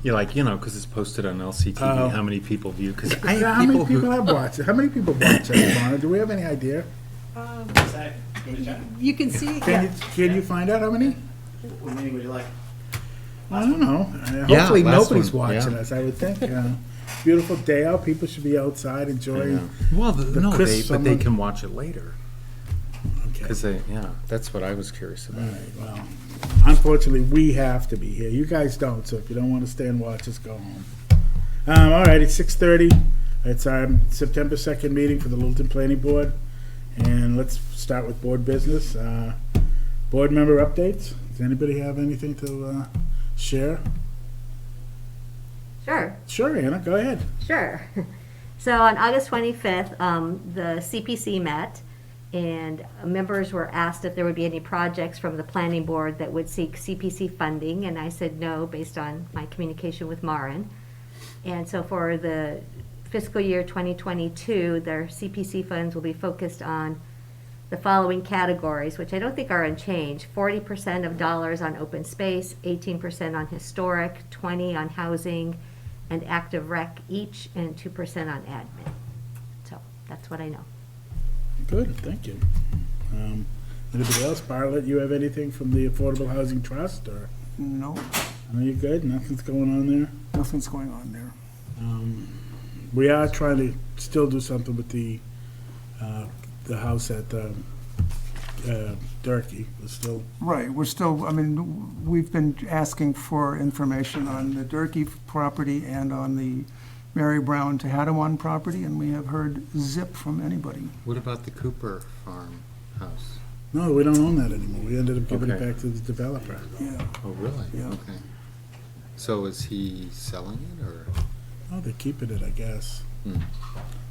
You're like, because it's posted on LCTV, how many people view, because I Yeah, have how many people people who... have watched it? How many people watch it, Mona? Do we have any idea? You can see, Can you find out how many? What meeting would you like? I don't know. Yeah, Hopefully last nobody's one, watching yeah. us, I would think. Beautiful day out. People should be outside enjoying. Well, crisp but they summer- can watch it later. Okay. Because that's what I was curious All about. right, well, unfortunately, we have to be here. You guys don't, so if you don't want to stay and watch us, go home. All right, it's 6:30. It's our September 2nd meeting for the Littleton Planning Board. And let's start with board business. Board member updates. Does anybody have anything to share? Sure, Sure, Anna, go ahead. sure. So on August 25th, the CPC met, and members were asked if there would be any projects from the planning board that would seek CPC funding, and I said no, based on my communication with Marin. And so for the fiscal year 2022, their CPC funds will be focused on the following categories, which I don't think are unchanged: 40% of dollars on open space, 18% on historic, 20% on housing and active rec each, and 2% on admin. So that's what I know. Good, thank you. Anybody else? Bartlett, you have anything from the Affordable Housing Trust, or? no, Are you good? Nothing's going on there? nothing's going on there. We are trying to still do something with the house at Durkee. We're still, Right, we're still, we've been asking for information on the Durkee property and on the Mary Brown to Hadawon property, and we have heard zip from anybody. What about the Cooper Farm house? no, we don't own that anymore. We ended up giving it Okay. back to the developer. Yeah, Oh, really? Yeah. Okay. So is he selling it, or? Oh, they're keeping it, I guess. Hmm.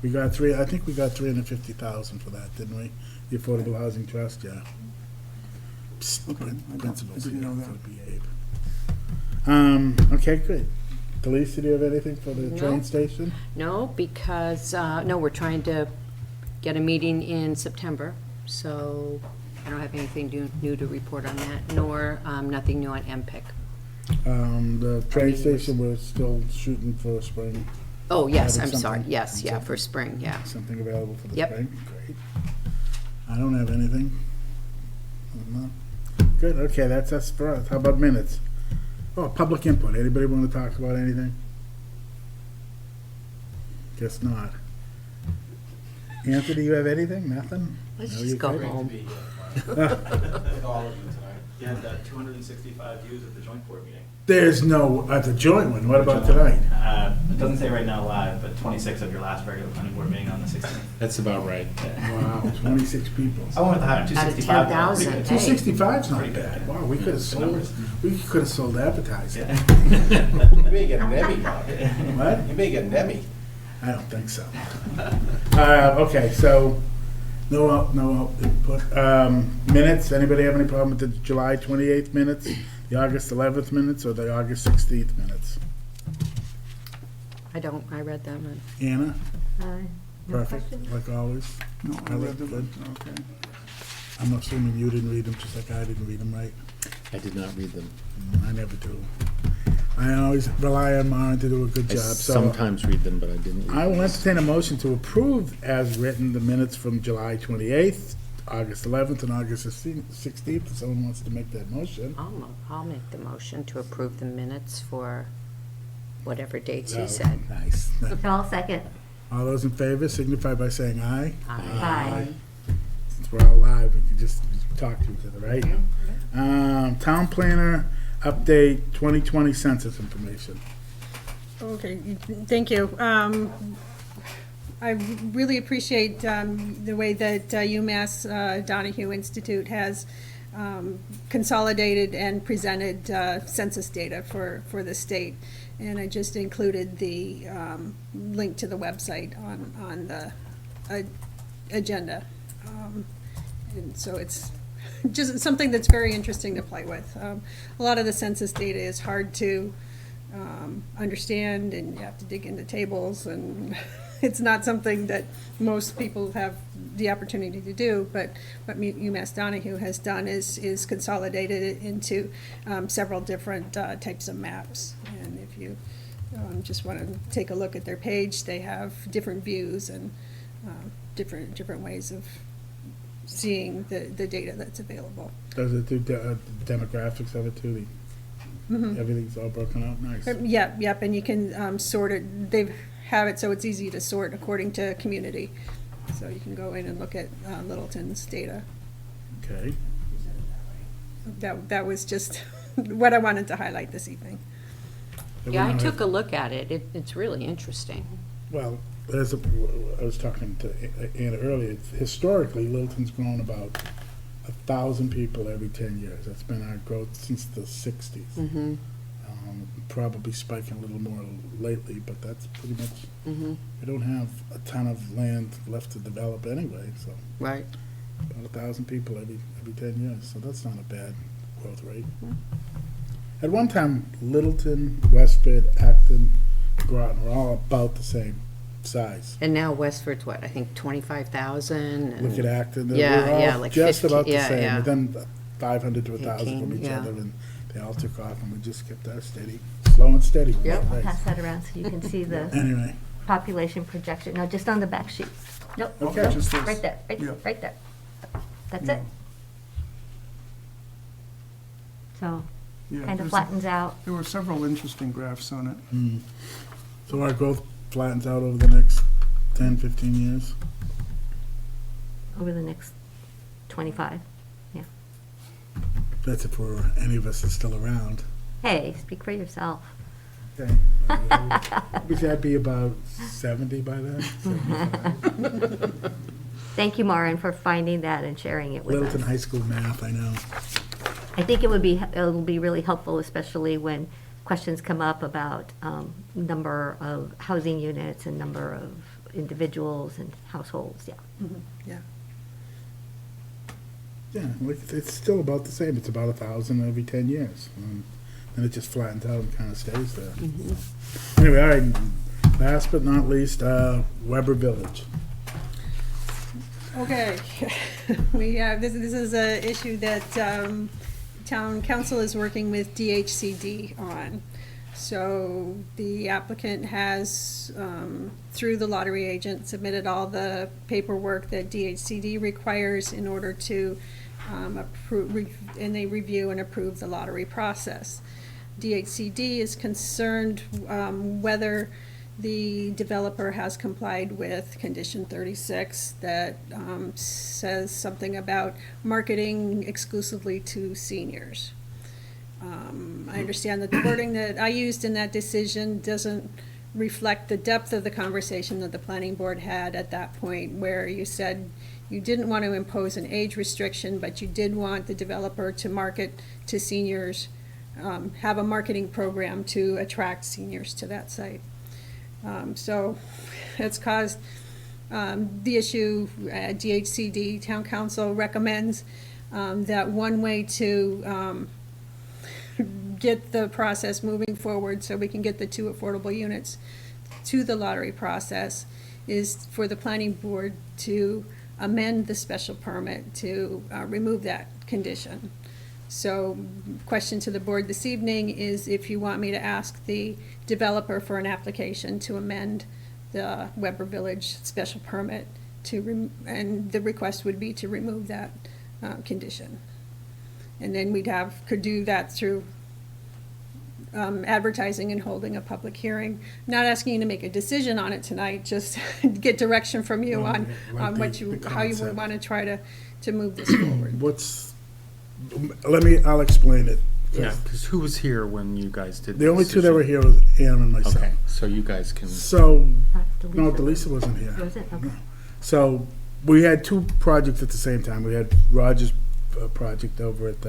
I think we got $350,000 for that, didn't we? The Affordable Housing Trust, yeah. Psst, Okay, principals I didn't here, know that. gotta behave. Okay, good. Delisa, do you have anything for the No. train station? No, because, no, we're trying to get a meeting in September, so I don't have anything new to report on that, nor nothing new on MPIC. The train station, we're still shooting for spring. Oh, yes, Having I'm sorry, something- yes, yeah, something- for spring, yeah. Something available for the Yep. spring? Great. I don't have anything. No. Good, okay, that's us for us. How about minutes? Oh, public input. Anybody want to talk about anything? Guess not. Anthony, you have anything? Nothing? Let's No, just you go good? home. With all of you tonight. You had 265 views at the joint board meeting. There's no, at the joint one, what about tonight? It doesn't say right now live, but 26 of your last regular planning board meeting on the 16th. That's about right. Wow, 26 people. I went with the higher, 265. 10,000. Pretty good. 265's not Pretty good. bad. Wow, we could have Good sold, numbers. we could have sold advertising. You may get an Emmy, Bob. What? You may get an Emmy. I don't think so. Okay, so, no input. Minutes, anybody have any problem with the July 28th minutes, the August 11th minutes, or the August 16th minutes? I don't, I read them, and Anna? No Perfect, questions? like always. no, I read them, Good. okay. I'm assuming you didn't read them, just like I didn't read them, right? I did not read them. I never do. I always rely on Maren to do a good I job, so. sometimes read them, but I didn't read I will them. entertain a motion to approve as written the minutes from July 28th, August 11th, and August 16th. If someone wants to make that motion. I'll make the motion to approve the minutes for whatever dates you Oh, said. Nice. I'll second. All those in favor signify by saying aye. Aye. Since we're all live, we can just talk to each other, right? Town planner update 2020 census information. Okay, thank you. I really appreciate the way that UMass Donahue Institute has consolidated and presented census data for the state. And I just included the link to the website on the agenda. And so it's just something that's very interesting to play with. A lot of the census data is hard to understand, and you have to dig into tables, and it's not something that most people have the opportunity to do, but what UMass Donahue has done is consolidated it into several different types of maps. And if if you just want to take a look at their page, they have different views and different ways of seeing the data that's available. Does it do demographics of it too? Everything's all broken out, nice. Yep, and you can sort it, they have it so it's easy to sort according to community. So you can go in and look at Littleton's data. Okay. That was just what I wanted to highlight this evening. Yeah, I took a look at it. It's really interesting. Well, I was talking to Anna earlier, historically, Littleton's grown about 1,000 people every 10 years. That's been our growth since the 60s. Mm-hmm. Probably spiking a little more lately, but that's pretty much, Mm-hmm. we don't have a ton of land left to develop anyway, so Right. about 1,000 people every 10 years, so that's not a bad growth rate. At one time, Littleton, Westford, Acton, Groton were all about the same size. And now Westford's what, I think 25,000? Look at Acton, they Yeah, were yeah, all like just 15, about the yeah, same, yeah. within 500 to 1,000 from 18, each yeah. other, and they all took off, and we just kept that steady, slow and steady. Yep. I'll pass that around so you can see the Anyway, population projection. No, just on the back sheet. Nope. Okay. nope, Just this. Right there, Yeah. right there. That's Yeah. it. So, Yeah, kind of there's- flattens out. There were several interesting graphs on it. so our growth flattens out over the next 10, 15 years. Over the next 25. That's if any of us are still around. Hey, speak for yourself. Okay. Would that be about 70 by then? 75? Thank you, Maureen, for finding that and sharing it with Littleton us. High School math, I know. I think it'll be really helpful, especially when questions come up about number of housing units and number of individuals and households, yeah. Yeah. Yeah, like, it's still about the same. It's about 1,000 every 10 years. And it just flattens out and kind of stays there. Anyway, all right, last but not least, Weber Village. Okay, we have, this is a issue that town council is working with DHCD on. So the applicant has, through the lottery agent, submitted all the paperwork that DHCD requires in order to approve, and they review and approve the lottery process. DHCD is concerned whether the developer has complied with condition 36 that says something about marketing exclusively to seniors. I understand that the wording that I used in that decision doesn't reflect the depth of the conversation that the planning board had at that point, where you said you didn't want to impose an age restriction, but you did want the developer to market to seniors, have a marketing program to attract seniors to that site. So it's caused the issue. DHCD Town Council recommends that one way to get the process moving forward so we can get the 2 affordable units to the lottery process is for the planning board to amend the special permit to remove that condition. So, question to the board this evening is if you want me to ask the developer for an application to amend the Weber Village special permit and the request would be to remove that condition. And then could do that through advertising and holding a public hearing. Not asking you to make a decision on it tonight, just get direction from you on what how you would want to try to move this forward. I'll explain it. Yeah, because who was here when you guys did The only two that decision? were here was Anna and myself. Okay, so you guys can, So, no, Delisa. Delisa wasn't here. Was it? Okay. So, we had 2 projects at the same time. We had Roger's project over at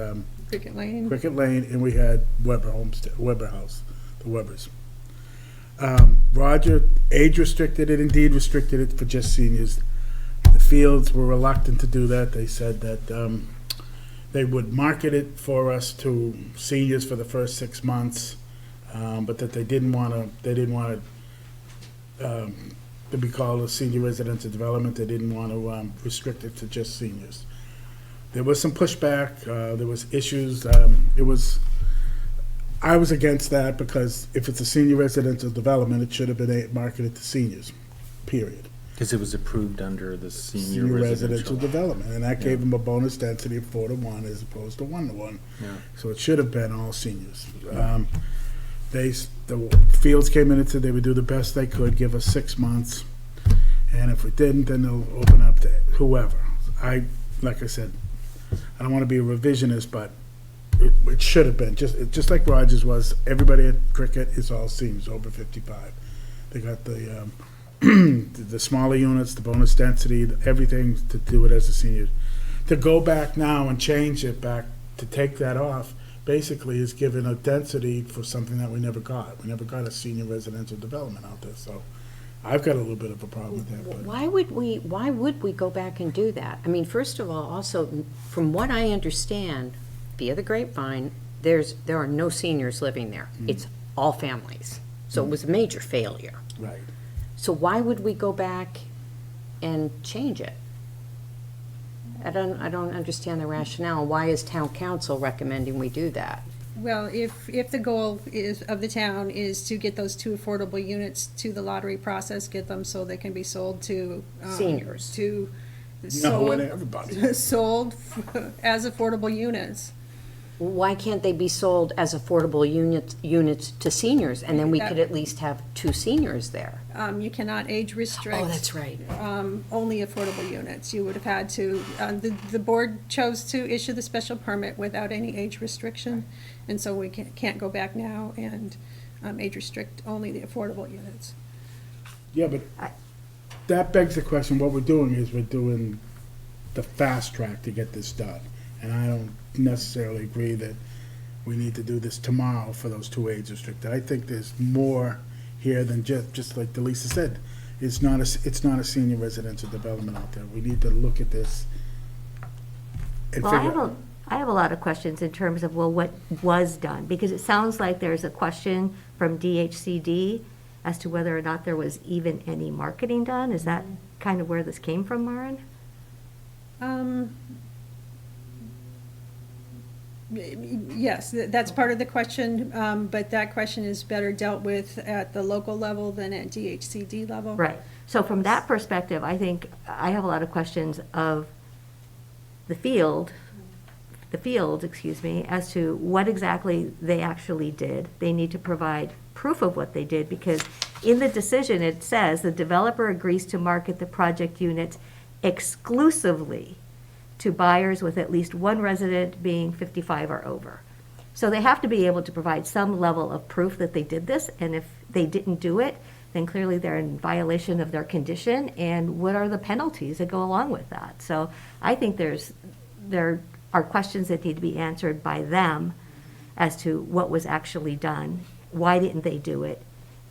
Cricket Lane. Cricket Lane, and we had Weber House, the Webers. Roger age restricted it, indeed restricted it for just seniors. The Fields were reluctant to do that. They said that they would market it for us to seniors for the first 6 months, but that they didn't want to be called a senior residential development. They didn't want to restrict it to just seniors. There was some pushback. There was issues. I was against that because if it's a senior residential development, it should have been marketed to seniors, period. Because it was approved under the senior Senior residential residential. development, and that gave them a bonus density of 4-to-1 as opposed to 1-to-1. Yeah. So it should have been all seniors. The Fields came in and said they would do the best they could, give us 6 months, and if we didn't, then they'll open up to whoever. Like I said, I don't want to be a revisionist, but it should have been, just like Rogers was, everybody at Cricket is all seniors, over 55. They got the the smaller units, the bonus density, everything to do it as a senior. To go back now and change it back, to take that off, basically is giving a density for something that we never got. We never got a senior residential development out there, so I've got a little bit of a problem with that, but. Why would we go back and do that? I mean, first of all, also, from what I understand, via the grapevine, there are no seniors living there. It's all families. So it was a major failure. Right. So why would we go back and change it? I don't understand the rationale. Why is town council recommending we do that? Well, if the goal of the town is to get those 2 affordable units to the lottery process, get them so they can be sold to. Seniors. To. No, and everybody. Sold as affordable units. Why can't they be sold as affordable units to seniors? And then we could at least have 2 seniors there. You cannot age restrict. Oh, that's right. Only affordable units. You would have had to, the board chose to issue the special permit without any age restriction, and so we can't go back now and age restrict only the affordable units. Yeah, but that begs the question, what we're doing is we're doing the fast track to get this done. And I don't necessarily agree that we need to do this tomorrow for those 2 age restricted. I think there's more here than just like Delisa said. It's not a senior residential development out there. We need to look at this and Well, I have a lot of questions in terms of, well, what was done? Because it sounds like there's a question from DHCD as to whether or not there was even any marketing done. Is that kind of where this came from, Maren? Yes, that's part of the question, but that question is better dealt with at the local level than at DHCD level. Right. So from that perspective, I think I have a lot of questions of the fields, as to what exactly they actually did. They need to provide proof of what they did, because in the decision, it says the developer agrees to market the project units exclusively to buyers with at least one resident being 55 or over. So they have to be able to provide some level of proof that they did this, and if they didn't do it, then clearly they're in violation of their condition, and what are the penalties that go along with that? So I think there are questions that need to be answered by them as to what was actually done, why didn't they do it,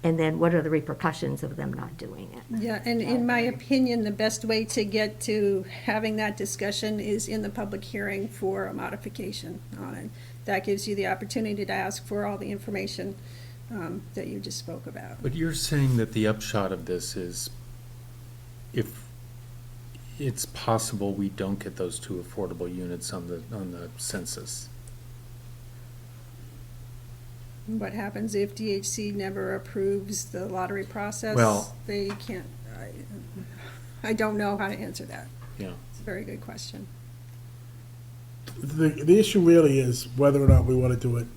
and then what are the repercussions of them not doing it? Yeah, and in my opinion, the best way to get to having that discussion is in the public hearing for a modification on it. That gives you the opportunity to ask for all the information that you just spoke about. But you're saying that the upshot of this is, if it's possible we don't get those 2 affordable units on the census. What happens if DHC never approves the lottery process? Well- They can't, I don't know how to answer that. Yeah. It's a very good question. The issue really is whether or not we want to do it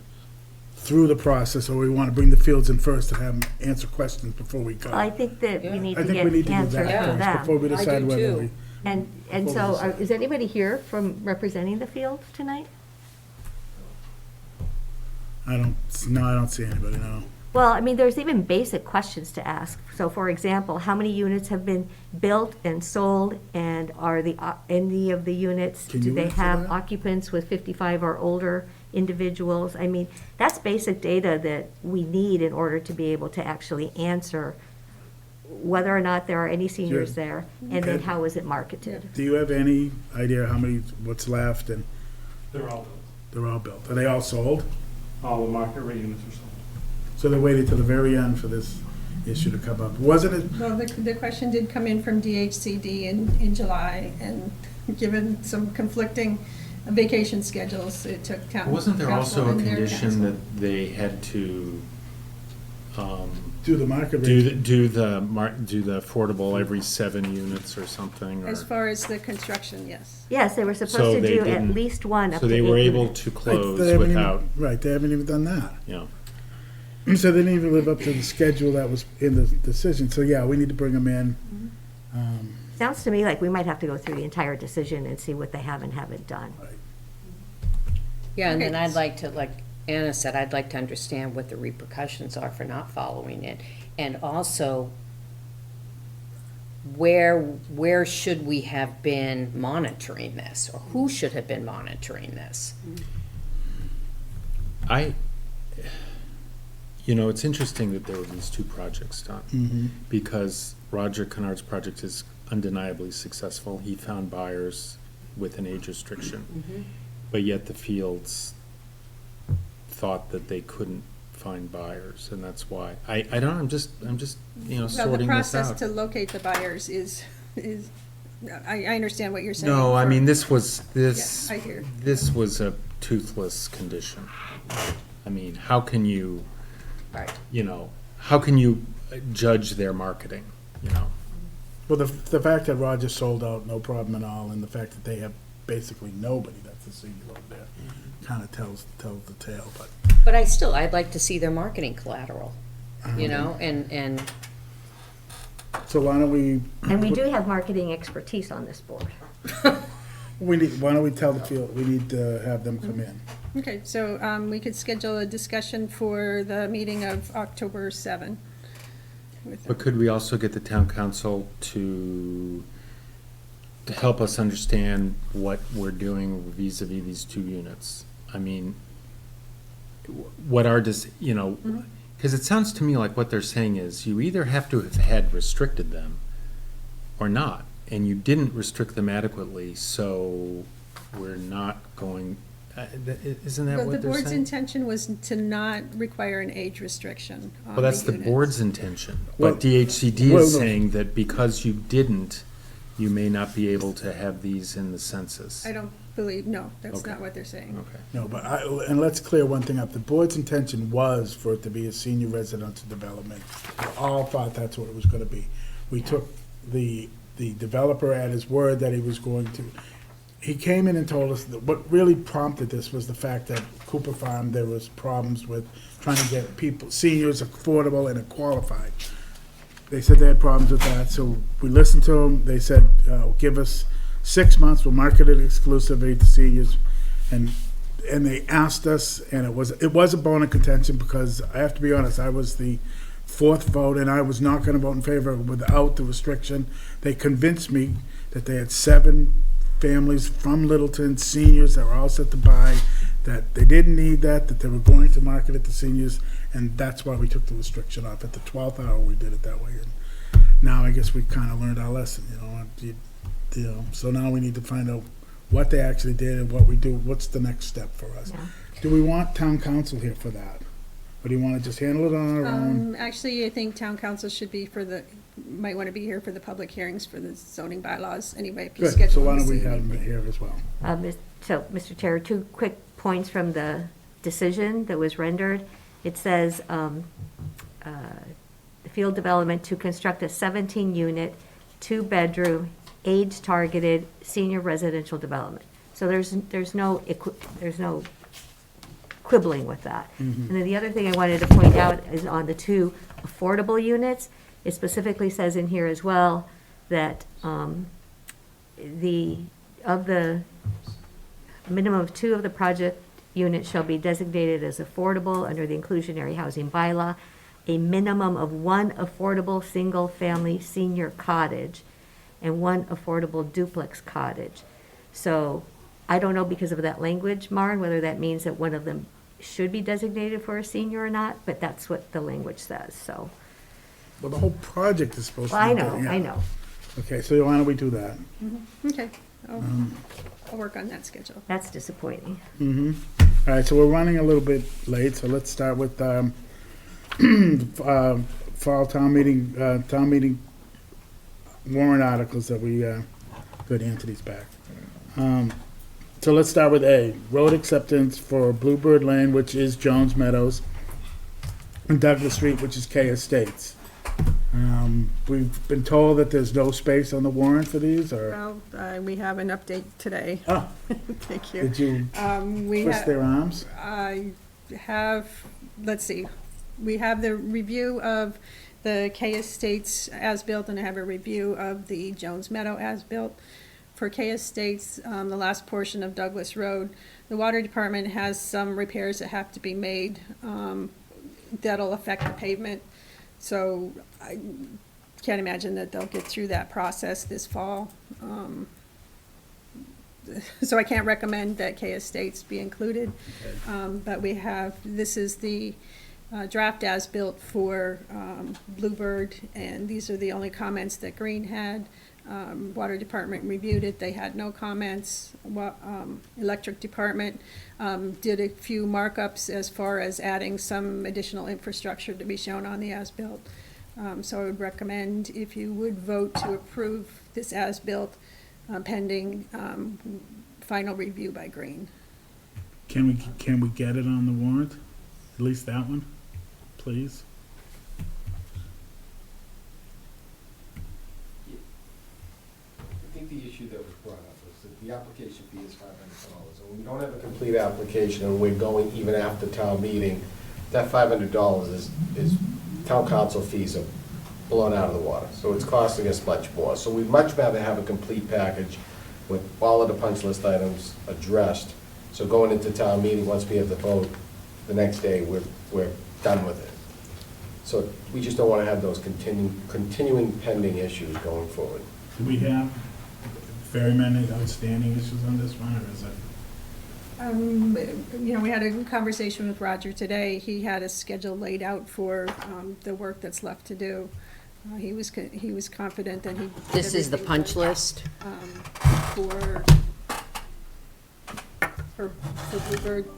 through the process, or we want to bring the fields in first and have them answer questions before we go. I think that we need I to think we need get to do answers that from first before them. we decide do whether too. we. And so, is anybody here from representing the field tonight? I don't see anybody, no. Well, I mean, there's even basic questions to ask. So for example, how many units have been built and sold, and are any of the units, Can do you they answer have that? occupants with 55 or older individuals? I mean, that's basic data that we need in order to be able to actually answer whether or not there are any seniors Sure. there, and then Okay. how is it marketed? Do you have any idea how many, what's left, and They're all built. they're all built? Are they all sold? All the market rate units are sold. So they waited till the very end for this issue to come up. Wasn't it, Well, the question did come in from DHCD in July, and given some conflicting vacation schedules, it took town. Wasn't there council also a and their condition council. that they had to, Do the market do rate. do the affordable every 7 units or something? Or As far as the construction, yes. Yes, they were So supposed to they do at didn't- least one up so to they 8 were able units. to Right, close they haven't even- without, Right, they haven't even done that. you know. So they didn't even live up to the schedule that was in the decision, so yeah, we need to bring them in. Sounds to me like we might have to go through the entire decision and see what they have and haven't done. Yeah, and then Okay. I'd like to, like Anna said, I'd like to understand what the repercussions are for not following it. And also, where should we have been monitoring this? Or who should have been monitoring this? It's interesting that there were these 2 projects done, because Roger Kennard's project is undeniably successful. He found buyers with an age restriction, but yet the Fields thought that they couldn't find buyers, and that's why. I don't know, I'm just, Well, the sorting this process out. to locate the buyers is, I understand what you're saying. No, I for- mean, this was I hear. this was a toothless condition. I mean, how can you, Right. how can you judge their marketing, Well, the fact that Roger sold out, no problem at all, and the fact that they have basically nobody that's a senior over there, kind of tells the tale, but. But I'd like to see their marketing collateral, and So why don't we, And we do have marketing expertise on this board. why don't we tell the field, we need to have them come in. Okay, so we could schedule a discussion for the meeting of October 7. But could we also get the town council to help us understand what we're doing vis-à-vis these 2 units? I mean, what are, because it sounds to me like what they're saying is you either have to have had restricted them or not, and you didn't restrict them adequately, so we're not going, isn't that Well, what the they're board's saying? intention was to not require an age restriction on Well, that's the units. board's intention, Well- but DHCD well, is no. saying that because you didn't, you may not be able to have these in the census. I don't believe, no, that's Okay. not what they're saying. Okay. No, but and let's clear one thing up, the board's intention was for it to be a senior residential development. We all thought that's what it was gonna be. We took the developer at his word that he was going to. He came in and told us that what really prompted this was the fact that Cooper Farm, there was problems with trying to get people, seniors affordable and qualified. They said they had problems with that, so we listened to them, they said, give us 6 months, we'll market it exclusively to seniors. And they asked us, and it was a bone of contention, because I have to be honest, I was the 4th vote, and I was not gonna vote in favor without the restriction. They convinced me that they had 7 families from Littleton, seniors that were all set to buy, that they didn't need that they were going to market it to seniors, and that's why we took the restriction off. At the 12th hour, we did it that way, and now I guess we kind of learned our lesson, so now we need to find out what they actually did and what we do, what's the next step for us. Yeah. Do we want town council here for that? Or do you want to just handle it on our own? Actually, I think town council should be might want to be here for the public hearings for the zoning bylaws anyway. If you Good, so schedule why them don't we the same have them evening. here as well? So, Mr. Chair, 2 quick points from the decision that was rendered. It says, the field development to construct a 17-unit, 2-bedroom, age-targeted senior residential development. So there's no quibbling with that. And then the other thing I wanted to point out is on the 2 affordable units, it specifically says in here as well that the minimum of 2 of the project units shall be designated as affordable under the inclusionary housing bylaw, a minimum of 1 affordable single-family senior cottage and 1 affordable duplex cottage. So I don't know because of that language, Maren, whether that means that one of them should be designated for a senior or not, but that's what the language says, so. Well, the whole project is supposed to Well, be. I know. Okay, so why don't we do that? Okay, I'll work on that schedule. That's disappointing. All right, so we're running a little bit late, so let's start with fall town meeting warrant articles that we, good, Anthony's back. So let's start with A, road acceptance for Bluebird Lane, which is Jones Meadows, and Douglas Street, which is K Estates. We've been told that there's no space on the warrant for these, or, Well, we have an update today. oh, Thank you. did you We twist have, their arms? I have, let's see, we have the review of the K Estates as-built, and I have a review of the Jones Meadow as-built. For K Estates, the last portion of Douglas Road, the water department has some repairs that have to be made, that'll affect the pavement. So I can't imagine that they'll get through that process this fall. So I can't recommend that K Estates be included. But we have, this is the draft as-built for Bluebird, and these are the only comments that Green had. Water department reviewed it, they had no comments. Electric department did a few markups as far as adding some additional infrastructure to be shown on the as-built. So I would recommend if you would vote to approve this as-built pending final review by Green. Can we get it on the warrant? At least that one, please? I think the issue that was brought up was that the application fee is $500. And we don't have a complete application, and we're going even after town meeting, that $500 is town council fees are blown out of the water. So it's costing us much more. So we'd much rather have a complete package with all of the punch list items addressed. So going into town meeting, once we have the vote, the next day, we're done with it. So we just don't want to have those continuing pending issues going forward. Do we have very many outstanding issues on this one, or is it? You know, we had a conversation with Roger today. He had a schedule laid out for the work that's left to do. He was confident that he. This is the punch list? For Bluebird.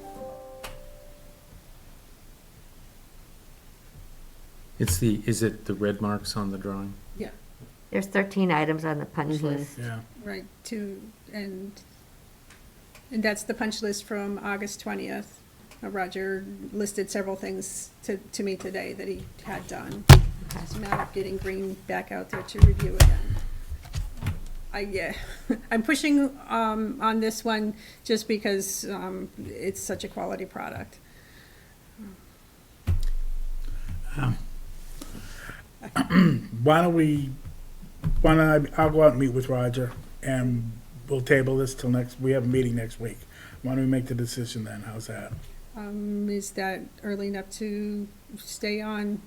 Is it the red marks on the drawing? Yeah, There's 13 items on the punch list. Yeah. right, and that's the punch list from August 20th. Roger listed several things to me today that he had done. It's a matter of getting Green back out there to review again. I'm pushing on this one just because it's such a quality product. I'll go out and meet with Roger, and we'll table this till we have a meeting next week. Why don't we make the decision then? How's that? Is that early enough to stay on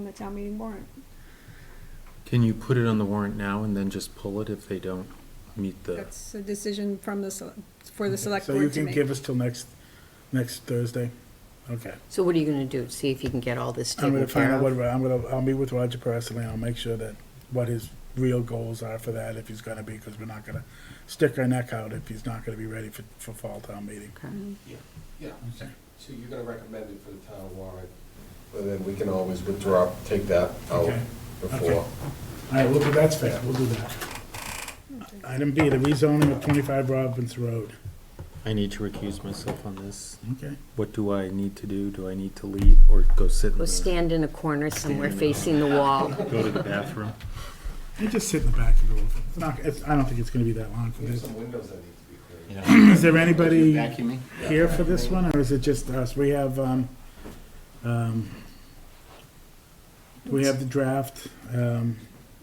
the town meeting warrant? Can you put it on the warrant now and then just pull it if they don't meet the? That's a decision from for the select So board you to can make. give us till next Thursday? Okay. So what are you gonna do? See if you can get all this I'm gonna taken find care out of? I'll meet with Roger personally, and I'll make sure that what his real goals are for that, if he's gonna be, because we're not gonna stick our neck out if he's not gonna be ready for fall town meeting. Yeah. Okay. So you're gonna recommend it for the town warrant, but then we can always withdraw, take that out Okay. before. All right, that's fair, we'll do that. Item B, the rezoning of 25 Robbins Road. I need to recuse myself on this. Okay. What do I need to do? Do I need to leave or go sit in Go the, stand in a corner somewhere facing the wall. go to the bathroom? You just sit in the back of the room. I don't think it's gonna be that long for There's this. some windows that need to be cleared. Is there anybody Vacuuming? here for this one, or is it just us? We have the draft,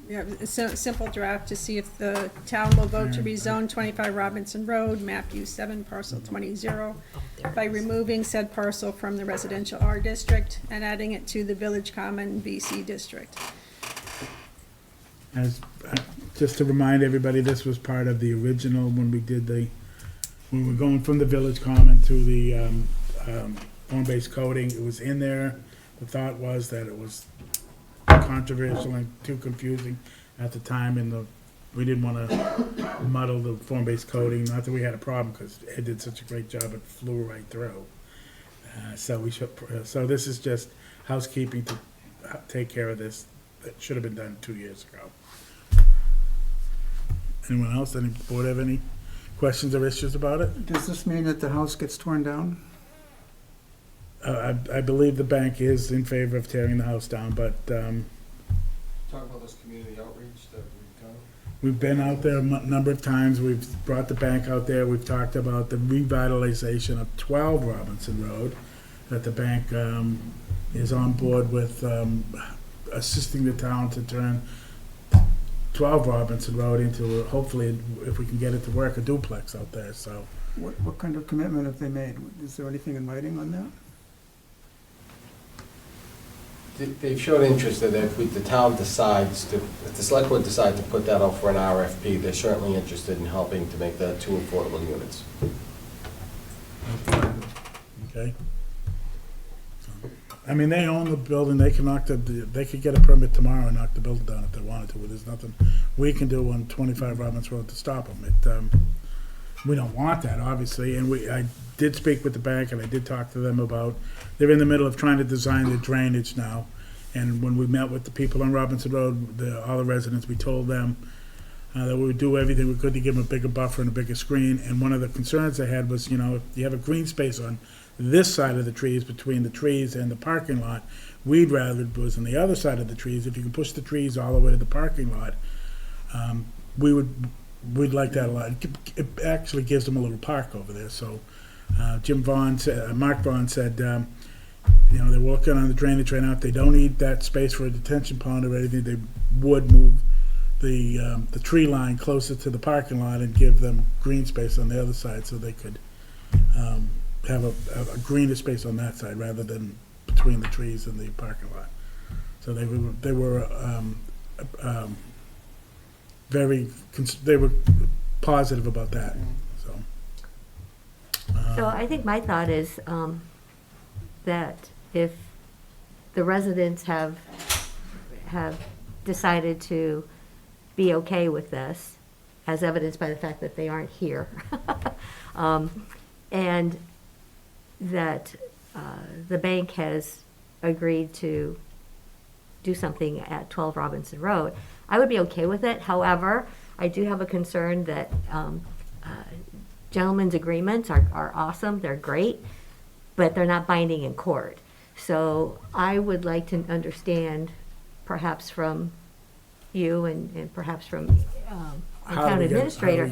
Yeah, a simple draft to see if the town will vote to rezone 25 Robinson Road, map U7, parcel 20 by removing said parcel from the residential R district and adding it to the Village Common BC district. just to remind everybody, this was part of the original when we were going from the Village Common to the form-based coding. It was in there. The thought was that it was controversial and too confusing at the time, and we didn't want to muddle the form-based coding. Not that we had a problem, because Ed did such a great job, it flew right through. So this is just housekeeping to take care of this. That should have been done 2 years ago. Anyone else? Any board have any questions or issues about it? Does this mean that the house gets torn down? I believe the bank is in favor of tearing the house down, but, Talk about this community outreach that we've done. we've been out there a number of times, we've brought the bank out there, we've talked about the revitalization of 12 Robinson Road, that the bank is on board with assisting the town to turn 12 Robinson Road into, hopefully, if we can get it to work, a duplex out there, so. What kind of commitment have they made? Is there anything in writing on that? They've shown interest that if the town decides to, if the select board decides to put that out for an RFP, they're certainly interested in helping to make that 2 affordable units. Okay. I mean, they own the building, they can they could get a permit tomorrow and knock the building down if they wanted to, but there's nothing we can do on 25 Robbins Road to stop them. We don't want that, obviously, and I did speak with the bank and I did talk to them about, they're in the middle of trying to design the drainage now. And when we met with the people on Robinson Road, all the residents, we told them that we would do everything we could to give them a bigger buffer and a bigger screen. And one of the concerns they had was, if you have a green space on this side of the trees, between the trees and the parking lot, we'd rather it was on the other side of the trees. If you can push the trees all the way to the parking lot, we'd like that a lot. It actually gives them a little park over there, so Mark Vaughn said, they're working on the drainage right now. If they don't need that space for a detention pond or anything, they would move the tree line closer to the parking lot and give them green space on the other side so they could have a greener space on that side rather than between the trees and the parking lot. So they were they were positive about that, so. So I think my thought is that if the residents have decided to be okay with this, as evidenced by the fact that they aren't here, and that the bank has agreed to do something at 12 Robinson Road, I would be okay with it. However, I do have a concern that gentlemen's agreements are awesome, they're great, but they're not binding in court. So I would like to understand, perhaps from you and perhaps from our town administrator,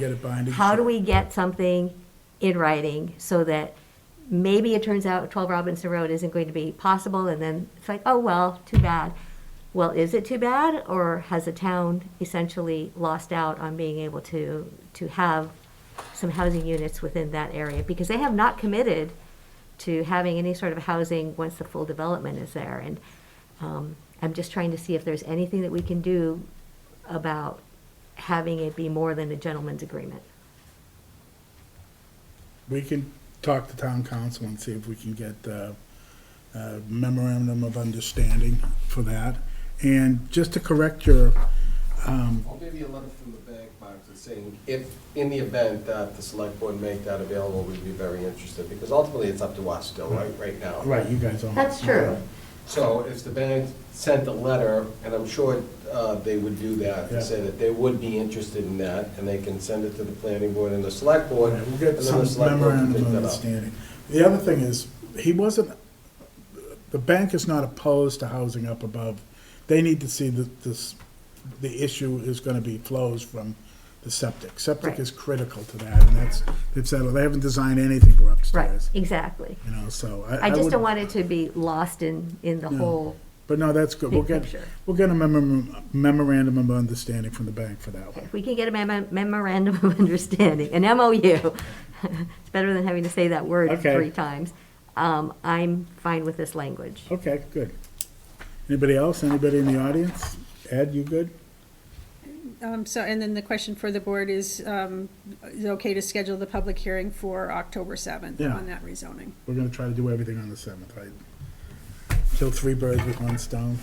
how do we get something in writing so that maybe it turns out 12 Robinson Road isn't going to be possible, and then it's like, oh, well, too bad. Well, is it too bad, or has the town essentially lost out on being able to have some housing units within that area? Because they have not committed to having any sort of housing once the full development is there. And I'm just trying to see if there's anything that we can do about having it be more than a gentleman's agreement. We can talk to town council and see if we can get a memorandum of understanding for that. And just to correct your, I'll give you a letter from the bank, Mark, that's saying if, in the event that the select board make that available, we'd be very interested, because ultimately it's up to us still, right now. right, you guys own it. That's true. So if the bank sent a letter, and I'm sure they would do that, Yeah. to say that they would be interested in that, and they can send it to the planning board and the select board, Right, and we'll then get the some select board can memorandum pick of that up. understanding. The other thing is, the bank is not opposed to housing up above. They need to see that the issue is gonna be flows from the septic. Septic Right. is critical to that, and they've settled. They haven't designed anything for Right, upstairs. exactly. So I just would- don't want it to be lost in the No. whole But no, that's good. big picture. We'll get a memorandum of understanding from the bank for that one. If we can get a memorandum of understanding, an MOU, it's better than having to say that word Okay. 3 times. I'm fine with this language. Okay, good. Anybody else? Anybody in the audience? Ed, you good? So, and then the question for the board is it okay to schedule the public hearing for October 7th Yeah. on that rezoning? We're gonna try to do everything on the 7th, right? Kill 3 birds with 1 stone.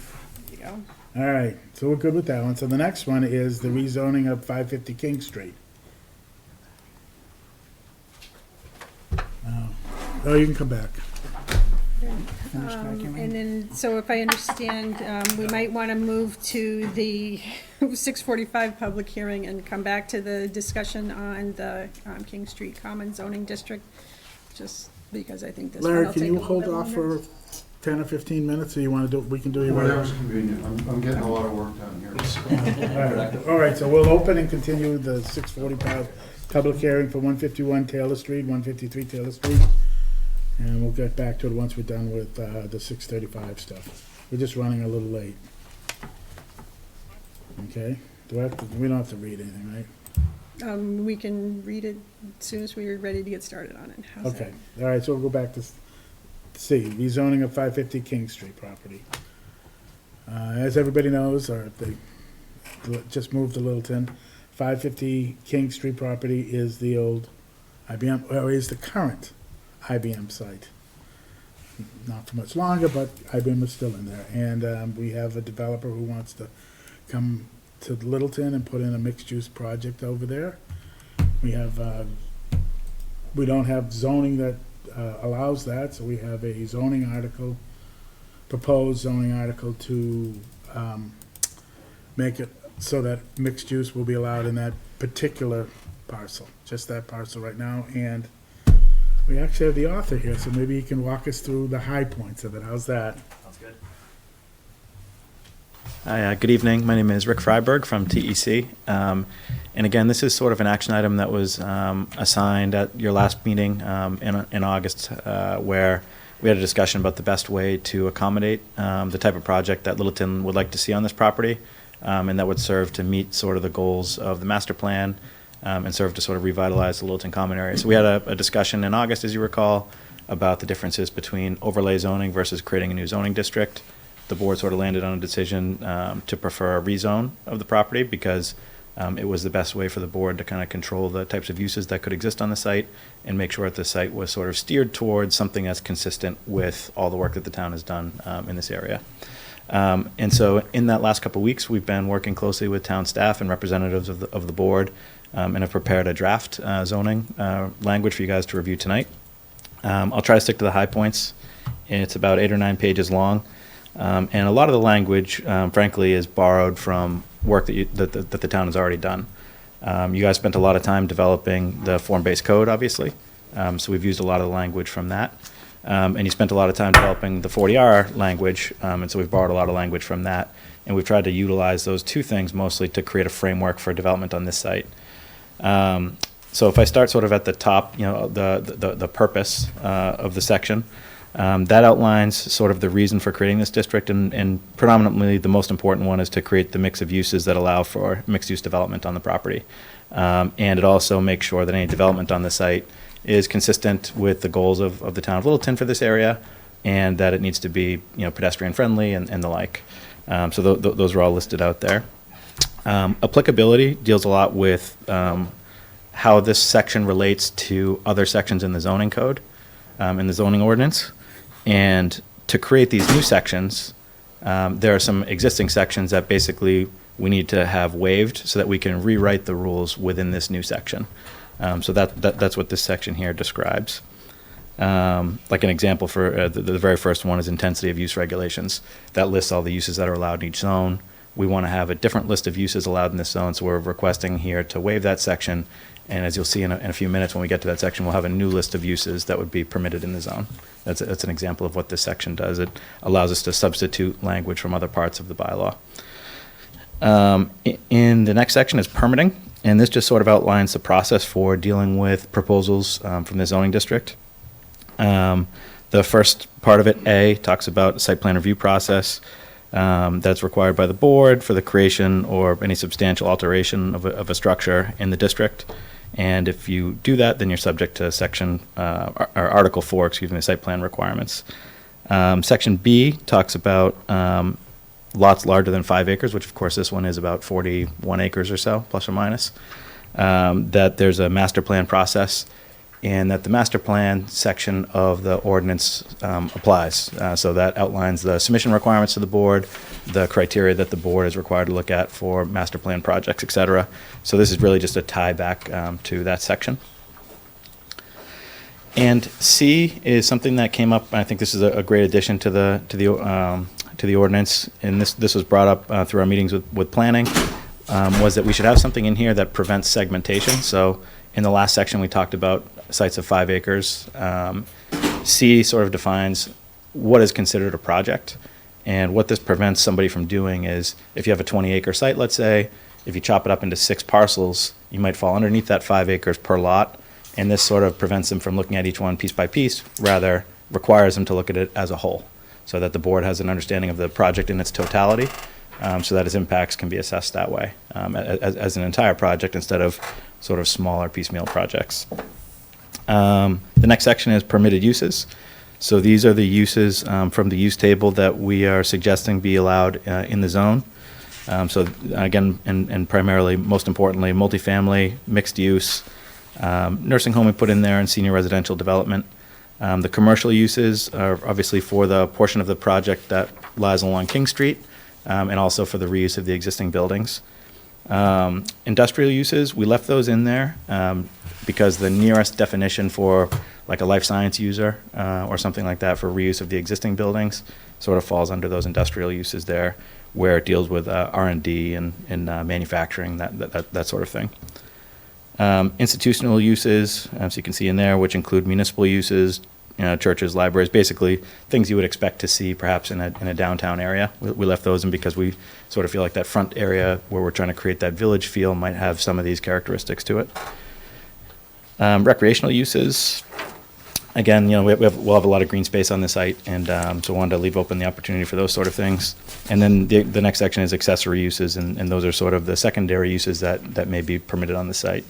Yeah. All right, so we're good with that one. So the next one is the rezoning of 550 King Street. Oh, you can come back. Finished vacuuming. And then, so if I understand, we might want to move to the 6:45 public hearing and come back to the discussion on the King Street Common zoning district, just because I think this one will Larry, take can a you little hold bit off longer. for 10 or 15 minutes, or you want to do, we can do it? Whatever's convenient. I'm getting a lot of work done here. All right, so we'll open and continue the 6:45 public hearing for 151 Taylor Street, 153 Taylor Street. And we'll get back to it once we're done with the 6:35 stuff. We're just running a little late. Okay? We don't have to read anything, right? We can read it as soon as we're ready to get started on it. How's that? Okay, all right, so we'll go back to C, rezoning of 550 King Street property. As everybody knows, or if they just moved to Littleton, 550 King Street property is the old IBM, or is the current IBM site. Not for much longer, but IBM is still in there. And we have a developer who wants to come to Littleton and put in a mixed-use project over there. We have, we don't have zoning that allows that, so we have a zoning article, proposed zoning article to make it so that mixed use will be allowed in that particular parcel, just that parcel right now. And we actually have the author here, so maybe he can walk us through the high points of it. How's that? Sounds good. Hi, good evening. My name is Rick Freiberg from TEC. And again, this is sort of an action item that was assigned at your last meeting in August, where we had a discussion about the best way to accommodate the type of project that Littleton would like to see on this property, and that would serve to meet sort of the goals of the master plan and serve to sort of revitalize the Littleton common area. So we had a discussion in August, as you recall, about the differences between overlay zoning versus creating a new zoning district. The board sort of landed on a decision to prefer a rezone of the property because it was the best way for the board to kind of control the types of uses that could exist on the site and make sure that the site was sort of steered towards something that's consistent with all the work that the town has done in this area. And so in that last couple of weeks, we've been working closely with town staff and representatives of the board and have prepared a draft zoning language for you guys to review tonight. I'll try to stick to the high points. It's about 8 or 9 pages long. And a lot of the language, frankly, is borrowed from work that the town has already done. You guys spent a lot of time developing the form-based code, obviously. So we've used a lot of the language from that. And you spent a lot of time developing the 40R language, and so we've borrowed a lot of language from that. And we've tried to utilize those two things mostly to create a framework for development on this site. So if I start sort of at the top, the purpose of the section, that outlines sort of the reason for creating this district, and predominantly the most important one is to create the mix of uses that allow for mixed-use development on the property. And it also makes sure that any development on the site is consistent with the goals of the town of Littleton for this area, and that it needs to be pedestrian-friendly and the like. So those are all listed out there. Applicability deals a lot with how this section relates to other sections in the zoning code, in the zoning ordinance. And to create these new sections, there are some existing sections that basically we need to have waived so that we can rewrite the rules within this new section. So that's what this section here describes. Like an example for the very first one is intensity of use regulations. That lists all the uses that are allowed in each zone. We want to have a different list of uses allowed in this zone, so we're requesting here to waive that section. And as you'll see in a few minutes when we get to that section, we'll have a new list of uses that would be permitted in the zone. That's an example of what this section does. It allows us to substitute language from other parts of the bylaw. In the next section is permitting, and this just sort of outlines the process for dealing with proposals from the zoning district. The first part of it, A, talks about a site plan review process that's required by the board for the creation or any substantial alteration of a structure in the district. And if you do that, then you're subject to section or Article 4, site plan requirements. Section B talks about lots larger than 5 acres, which of course this one is about 41 acres or so, plus or minus. That there's a master plan process, and that the master plan section of the ordinance applies. So that outlines the submission requirements to the board, the criteria that the board is required to look at for master plan projects, et cetera. So this is really just a tie back to that section. And C is something that came up, and I think this is a great addition to the ordinance, and this was brought up through our meetings with planning, was that we should have something in here that prevents segmentation. So in the last section, we talked about sites of 5 acres. C sort of defines what is considered a project. And what this prevents somebody from doing is, if you have a 20-acre site, let's say, if you chop it up into 6 parcels, you might fall underneath that 5 acres per lot. And this sort of prevents them from looking at each one piece by piece, rather requires them to look at it as a whole, so that the board has an understanding of the project in its totality, so that its impacts can be assessed that way, as an entire project instead of sort of smaller piecemeal projects. The next section is permitted uses. So these are the uses from the use table that we are suggesting be allowed in the zone. So again, and primarily, most importantly, multifamily, mixed use, nursing home we put in there, and senior residential development. The commercial uses are obviously for the portion of the project that lies along King Street, and also for the reuse of the existing buildings. Industrial uses, we left those in there because the nearest definition for like a life science user or something like that for reuse of the existing buildings sort of falls under those industrial uses there, where it deals with R&D and manufacturing, that sort of thing. Institutional uses, as you can see in there, which include municipal uses, churches, libraries, basically things you would expect to see perhaps in a downtown area. We left those in because we sort of feel like that front area where we're trying to create that village feel might have some of these characteristics to it. Recreational uses, again, we'll have a lot of green space on the site, and so wanted to leave open the opportunity for those sort of things. And then the next section is accessory uses, and those are sort of the secondary uses that may be permitted on the site.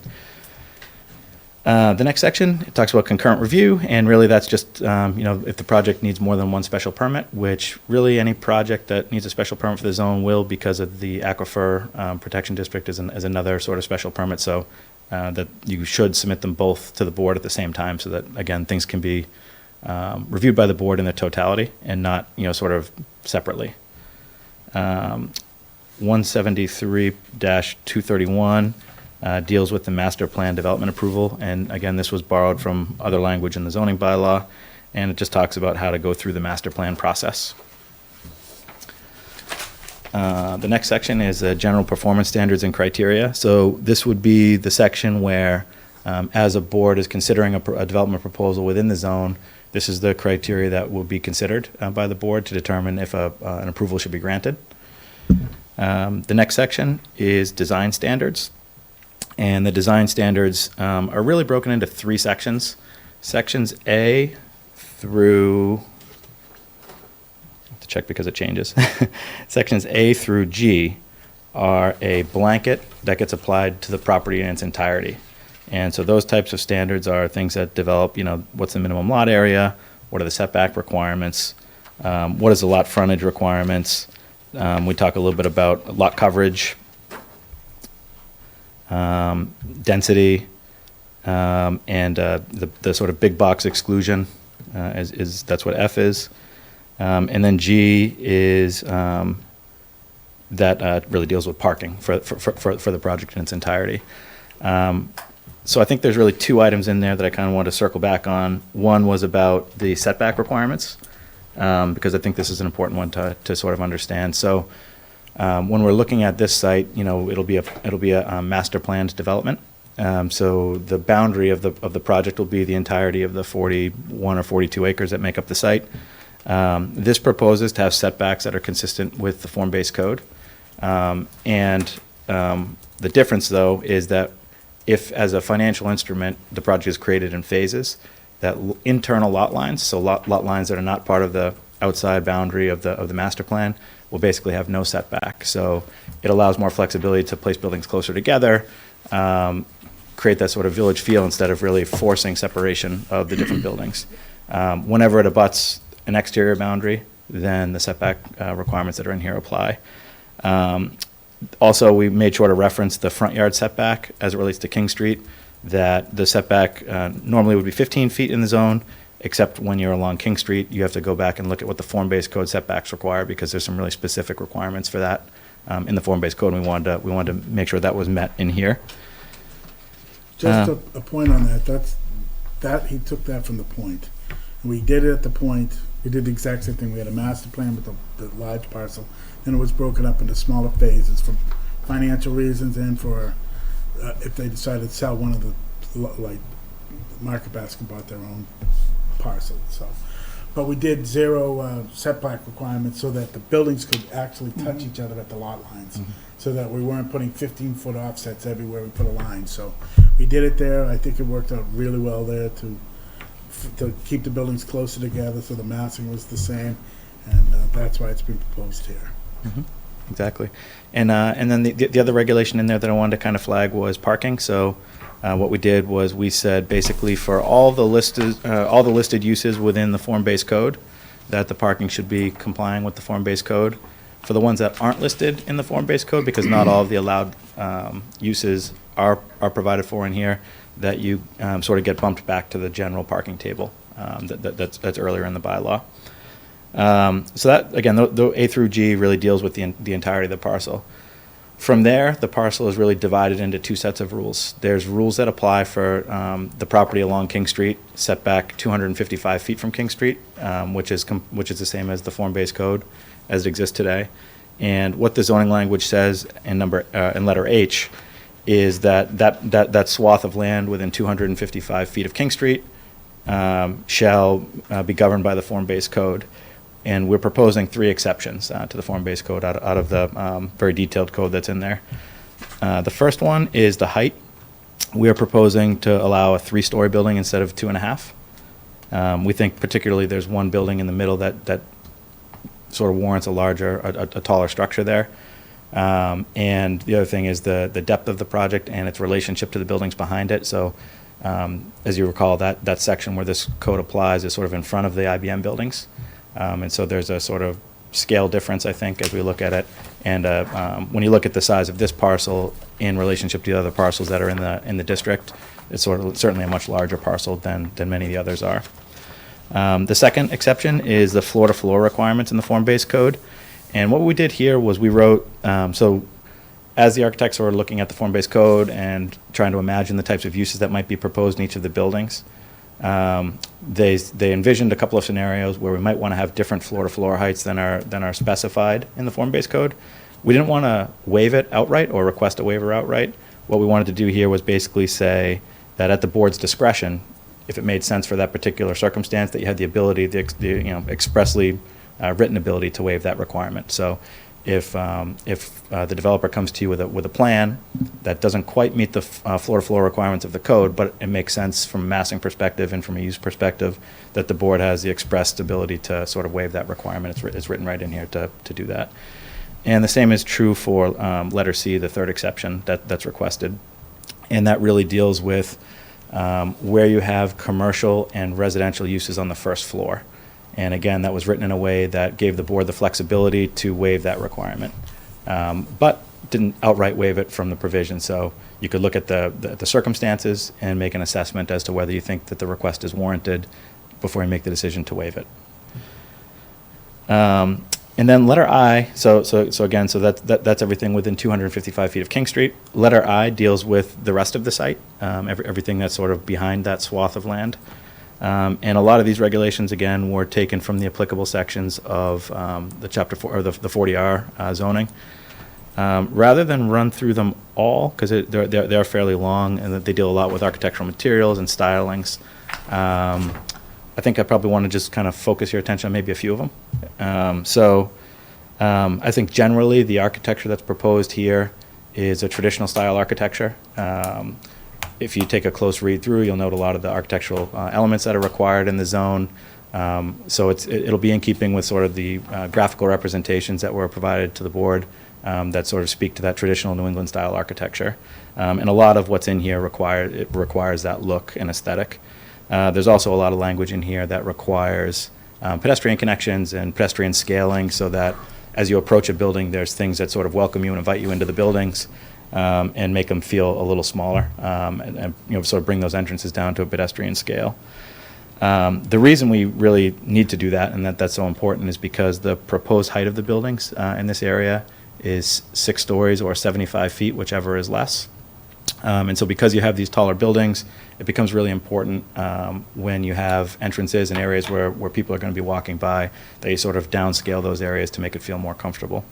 The next section, it talks about concurrent review, and really that's just, if the project needs more than one special permit, which really any project that needs a special permit for the zone will, because of the Aquifer Protection District is another sort of special permit, so that you should submit them both to the board at the same time, so that, again, things can be reviewed by the board in their totality and not, sort of separately. 173-231 deals with the master plan development approval, and again, this was borrowed from other language in the zoning bylaw, and it just talks about how to go through the master plan process. The next section is general performance standards and criteria. So this would be the section where, as a board is considering a development proposal within the zone, this is the criteria that will be considered by the board to determine if an approval should be granted. The next section is design standards. And the design standards are really broken into 3 sections. Sections A through, I have to check because it changes. Sections A through G are a blanket that gets applied to the property in its entirety. And so those types of standards are things that develop, what's the minimum lot area, what are the setback requirements, what is the lot frontage requirements. We talk a little bit about lot coverage, density, and the sort of big box exclusion is that's what F is, and then G is that really deals with parking for the project in its entirety. So I think there's really 2 items in there that I kind of want to circle back on. One was about the setback requirements, because I think this is an important one to sort of understand. So when we're looking at this site, it'll be a master planned development. So the boundary of the project will be the entirety of the 41 or 42 acres that make up the site. This proposes to have setbacks that are consistent with the form-based code. And the difference, though, is that if, as a financial instrument, the project is created in phases, that internal lot lines, so lot lines that are not part of the outside boundary of the master plan, will basically have no setback. So it allows more flexibility to place buildings closer together, create that sort of village feel instead of really forcing separation of the different buildings. Whenever it abuts an exterior boundary, then the setback requirements that are in here apply. Also, we made sure to reference the front yard setback as it relates to King Street, that the setback normally would be 15 feet in the zone, except when you're along King Street, you have to go back and look at what the form-based code setbacks require, because there's some really specific requirements for that in the form-based code, and we wanted to make sure that was met in here. Just a point on that. that, he took that from the point. And we did it at the point, we did the exact same thing. We had a master plan with the large parcel, then it was broken up into smaller phases for financial reasons and for, if they decided to sell one of the, like, Market Basket bought their own parcel, so. But we did zero setback requirements so that the buildings could actually touch each other at the lot lines. So that we weren't putting 15-foot offsets everywhere we put a line. So we did it there. I think it worked out really well there to keep the buildings closer together so the massing was the same. And that's why it's been proposed here. Exactly. And then the other regulation in there that I wanted to kind of flag was parking. So what we did was we said basically for all the listed uses within the form-based code, that the parking should be complying with the form-based code. For the ones that aren't listed in the form-based code, because not all of the allowed uses are provided for in here, that you sort of get bumped back to the general parking table that's earlier in the bylaw. So that, again, the A through G really deals with the entirety of the parcel. From there, the parcel is really divided into two sets of rules. There's rules that apply for the property along King Street, setback 255 feet from King Street, which is the same as the form-based code as it exists today. And what the zoning language says in letter H is that swath of land within 255 feet of King Street shall be governed by the form-based code. And we're proposing 3 exceptions to the form-based code out of the very detailed code that's in there. The first one is the height. We are proposing to allow a 3-story building instead of 2.5. We think particularly there's one building in the middle that sort of warrants a taller structure there. And the other thing is the depth of the project and its relationship to the buildings behind it. So as you recall, that section where this code applies is sort of in front of the IBM buildings. And so there's a sort of scale difference, I think, as we look at it. And when you look at the size of this parcel in relationship to the other parcels that are in the district, it's certainly a much larger parcel than many of the others are. The second exception is the floor-to-floor requirements in the form-based code. And what we did here was we wrote, so as the architects were looking at the form-based code and trying to imagine the types of uses that might be proposed in each of the buildings, they envisioned a couple of scenarios where we might want to have different floor-to-floor heights than are specified in the form-based code. We didn't want to waive it outright or request a waiver outright. What we wanted to do here was basically say that at the board's discretion, if it made sense for that particular circumstance, that you had the ability, the expressly written ability to waive that requirement. So if the developer comes to you with a plan that doesn't quite meet the floor-to-floor requirements of the code, but it makes sense from a massing perspective and from a use perspective, that the board has the expressed ability to sort of waive that requirement. It's written right in here to do that. And the same is true for letter C, the third exception that's requested. And that really deals with where you have commercial and residential uses on the first floor. And again, that was written in a way that gave the board the flexibility to waive that requirement, but didn't outright waive it from the provision. So you could look at the circumstances and make an assessment as to whether you think that the request is warranted before you make the decision to waive it. And then letter I, so that's everything within 255 feet of King Street. Letter I deals with the rest of the site, everything that's sort of behind that swath of land. And a lot of these regulations, again, were taken from the applicable sections of the Chapter 4, or the 40R zoning. Rather than run through them all, because they're fairly long and they deal a lot with architectural materials and stylings, I think I probably want to just kind of focus your attention on maybe a few of them. I think generally the architecture that's proposed here is a traditional style architecture. If you take a close read through, you'll note a lot of the architectural elements that are required in the zone. So it'll be in keeping with sort of the graphical representations that were provided to the board that sort of speak to that traditional New England style architecture. And a lot of what's in here requires that look and aesthetic. There's also a lot of language in here that requires pedestrian connections and pedestrian scaling, so that as you approach a building, there's things that sort of welcome you and invite you into the buildings. And make them feel a little smaller, and sort of bring those entrances down to a pedestrian scale. The reason we really need to do that, and that's so important, is because the proposed height of the buildings in this area is 6 stories or 75 feet, whichever is less. And so because you have these taller buildings, it becomes really important when you have entrances and areas where people are going to be walking by, that you sort of downscale those areas to make it feel more comfortable.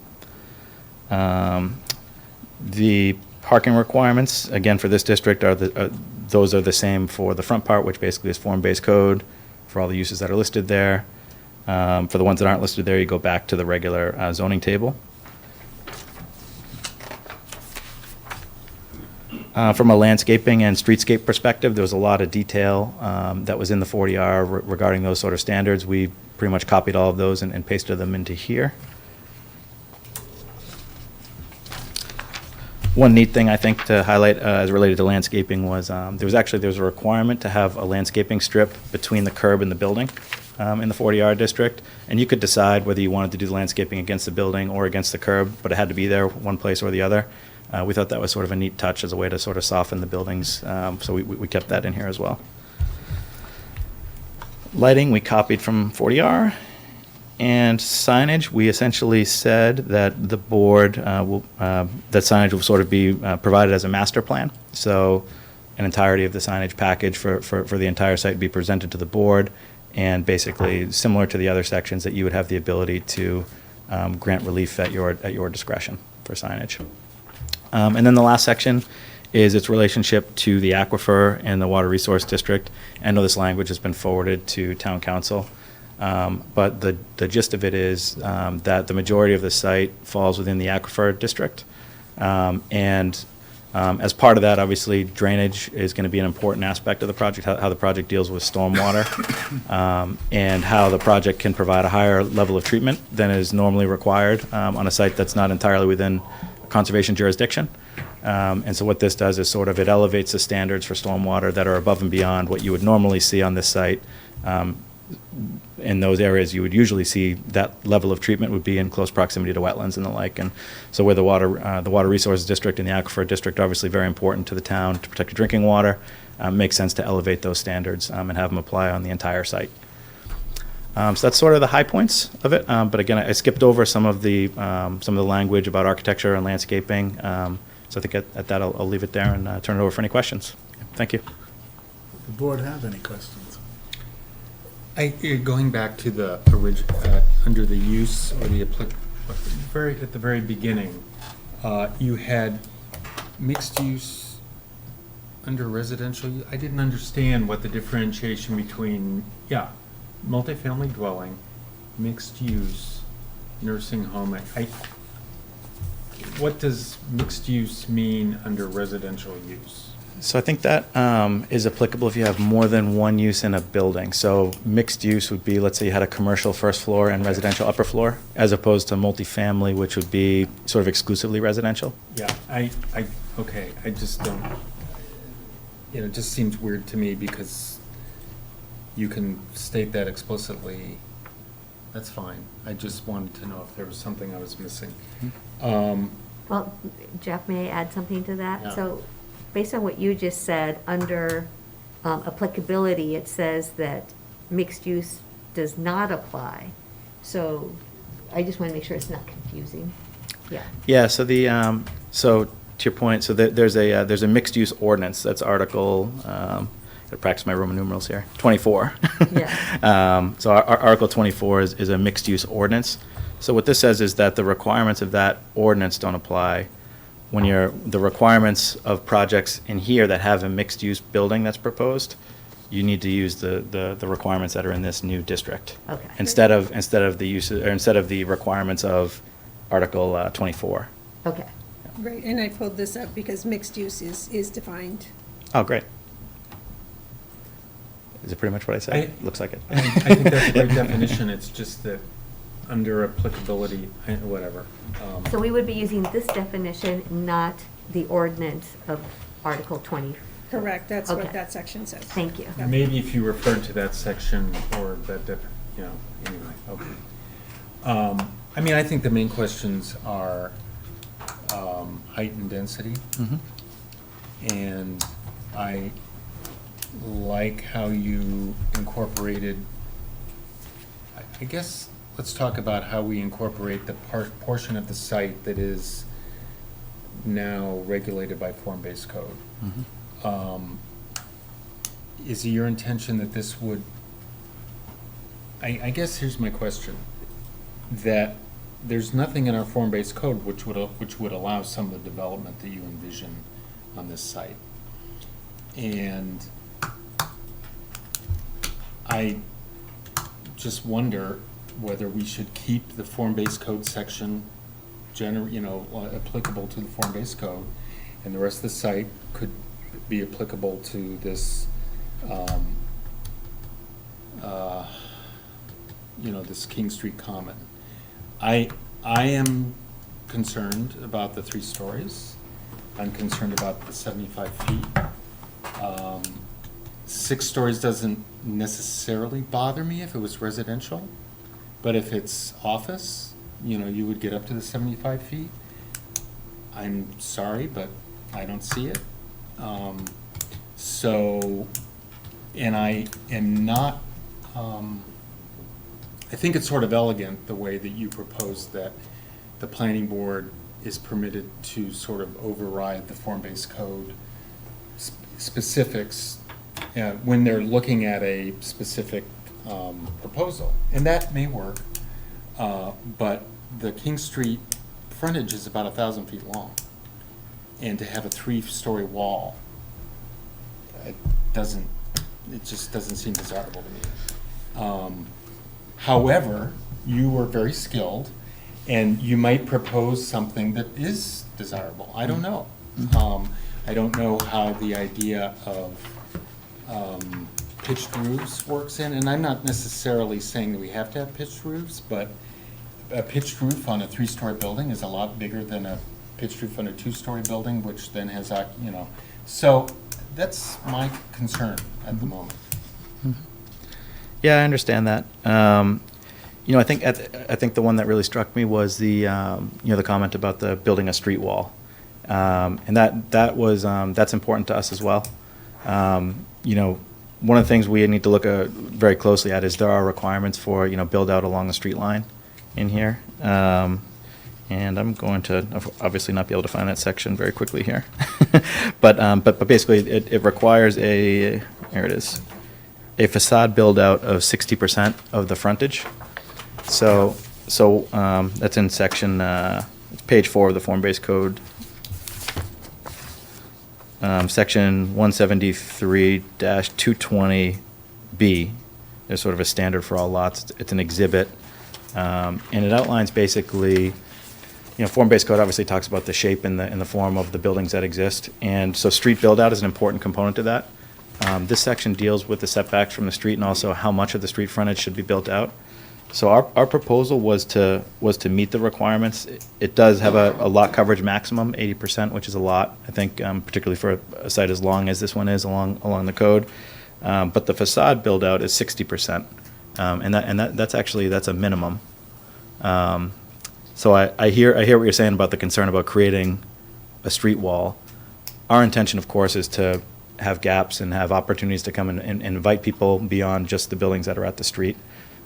The parking requirements, again, for this district, those are the same for the front part, which basically is form-based code for all the uses that are listed there. For the ones that aren't listed there, you go back to the regular zoning table. From a landscaping and streetscape perspective, there was a lot of detail that was in the 40R regarding those sort of standards. We pretty much copied all of those and pasted them into here. One neat thing I think to highlight as related to landscaping was there was a requirement to have a landscaping strip between the curb and the building in the 40R district, and you could decide whether you wanted to do the landscaping against the building or against the curb, but it had to be there one place or the other. We thought that was sort of a neat touch as a way to sort of soften the buildings, so we kept that in here as well. Lighting, we copied from 40R. And signage, we essentially said that the board that signage will sort of be provided as a master plan. So an entirety of the signage package for the entire site be presented to the board, and basically similar to the other sections, that you would have the ability to grant relief at your discretion for signage. And then the last section is its relationship to the Aquifer and the Water Resource District. I know this language has been forwarded to Town Council. But the gist of it is that the majority of the site falls within the Aquifer district. As part of that, obviously, drainage is going to be an important aspect of the project, how the project deals with stormwater, and how the project can provide a higher level of treatment than is normally required on a site that's not entirely within conservation jurisdiction. And so what this does is sort of it elevates the standards for stormwater that are above and beyond what you would normally see on this site. In those areas, you would usually see that level of treatment would be in close proximity to wetlands and the like. And so where the Water Resources District and the Aquifer District are obviously very important to the town to protect the drinking water, makes sense to elevate those standards and have them apply on the entire site. So that's sort of the high points of it. But again, I skipped over some of the language about architecture and landscaping. So I think at that I'll leave it there and turn it over for any questions. Thank you. Does the board have any questions? Going back to the under the use or the at the very beginning, you had mixed use under residential. I didn't understand what the differentiation between multifamily dwelling, mixed use, nursing home. What does mixed use mean under residential use? So I think that is applicable if you have more than one use in a building. So mixed use would be, let's say you had a commercial first floor and residential upper floor, as opposed to multifamily, which would be sort of exclusively residential. Yeah, okay, I just don't, it just seems weird to me because you can state that explicitly. That's fine. I just wanted to know if there was something I was missing. Well, Jeff, may I add something to that? Yeah. So, based on what you just said, under applicability, it says that mixed use does not apply. So I just want to make sure it's not confusing. Yeah. Yeah. So so to your point, so there's a mixed use ordinance. That's Article. I practice my Roman numerals here. 24. Yeah. So our Article 24 is a mixed use ordinance. So what this says is that the requirements of that ordinance don't apply when the requirements of projects in here that have a mixed-use building that's proposed. You need to use the requirements that are in this new district. Okay. Instead of the requirements of Article 24. Okay. Right, and I pulled this up because mixed use is defined. Oh, great. Is it pretty much what I said? Looks like it. I think that's a great definition. It's just that under applicability, whatever. So we would be using this definition, not the ordinance of Article 20. Correct, that's Okay. what that section says. Thank you. Yeah. Maybe if you referred to that section or that, anyway, okay. I mean, I think the main questions are height and density. Mm-hmm. And I like how you incorporated, I guess, let's talk about how we incorporate the portion of the site that is now regulated by form-based code. Mhm. Is it your intention that this would, I guess here's my question, that there's nothing in our form-based code which would allow some of the development that you envision on this site. And I just wonder whether we should keep the form-based code section applicable to the form-based code, and the rest of the site could be applicable to this, this King Street Common. I am concerned about the 3 stories. I'm concerned about the 75 feet. 6 stories doesn't necessarily bother me if it was residential, but if it's office, you would get up to the 75 feet. I'm sorry, but I don't see it. And I am not, I think it's sort of elegant the way that you propose that the planning board is permitted to sort of override the form-based code specifics when they're looking at a specific proposal. And that may work, but the King Street frontage is about 1,000 feet long. And to have a 3-story wall, it just doesn't seem desirable to me. However, you were very skilled, and you might propose something that is desirable. I don't know. I don't know how the idea of pitched roofs works in, and I'm not necessarily saying that we have to have pitched roofs, but a pitched roof on a 3-story building is a lot bigger than a pitched roof on a 2-story building, which then has, So that's my concern at the moment. Yeah, I understand that. I think the one that really struck me was the the comment about the building a street wall, and that's important to us as well. One of the things we need to look very closely at is there are requirements for build out along the street line in here, and I'm going to obviously not be able to find that section very quickly here, but basically it requires here it is. A facade build-out of 60% of the frontage. So that's in section, page 4 of the form-based code. Section 173-220B. There's sort of a standard for all lots. It's an exhibit. And it outlines basically, form-based code obviously talks about the shape and the form of the buildings that exist. And so street build-out is an important component to that. This section deals with the setbacks from the street and also how much of the street frontage should be built out. So our proposal was to meet the requirements. It does have a lot coverage maximum, 80%, which is a lot, I think, particularly for a site as long as this one is along the code. But the facade build out is 60%, and that's a minimum. So I hear what you're saying about the concern about creating a street wall. Our intention, of course, is to have gaps and have opportunities to come and invite people beyond just the buildings that are at the street.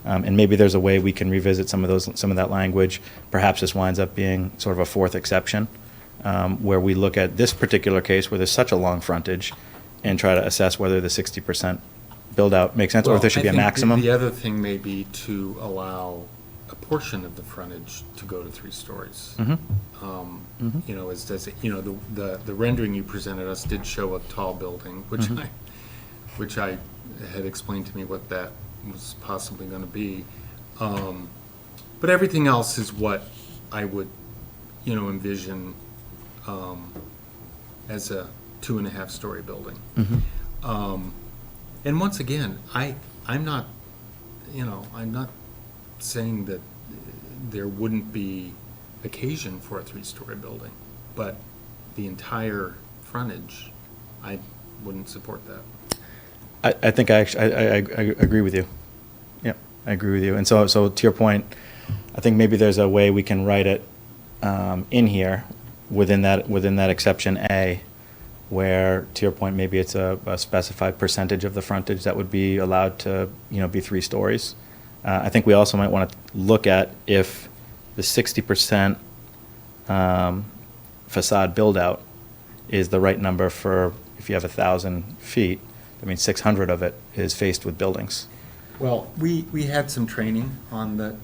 And maybe there's a way we can revisit some of that language. Perhaps this winds up being sort of a 4th exception, where we look at this particular case where there's such a long frontage and try to assess whether the 60% build out makes sense, or if there should be a maximum. The other thing may be to allow a portion of the frontage to go to 3 stories. Mm-hmm. The rendering you presented us did show a tall building, which I had explained to me what that was possibly going to be. But everything else is what I would, envision as a 2.5-story building. Mm-hmm. And once again, I'm not saying that there wouldn't be occasion for a 3-story building, but the entire frontage, I wouldn't support that. I think I agree with you. Yeah, I agree with you. And so to your point, I think maybe there's a way we can write it in here within that exception A, where, to your point, maybe it's a specified percentage of the frontage that would be allowed to be 3 stories. I think we also might want to look at if the 60% facade build-out is the right number for, if you have 1,000 feet, I mean, 600 of it is faced with buildings. Well, we had some training on the,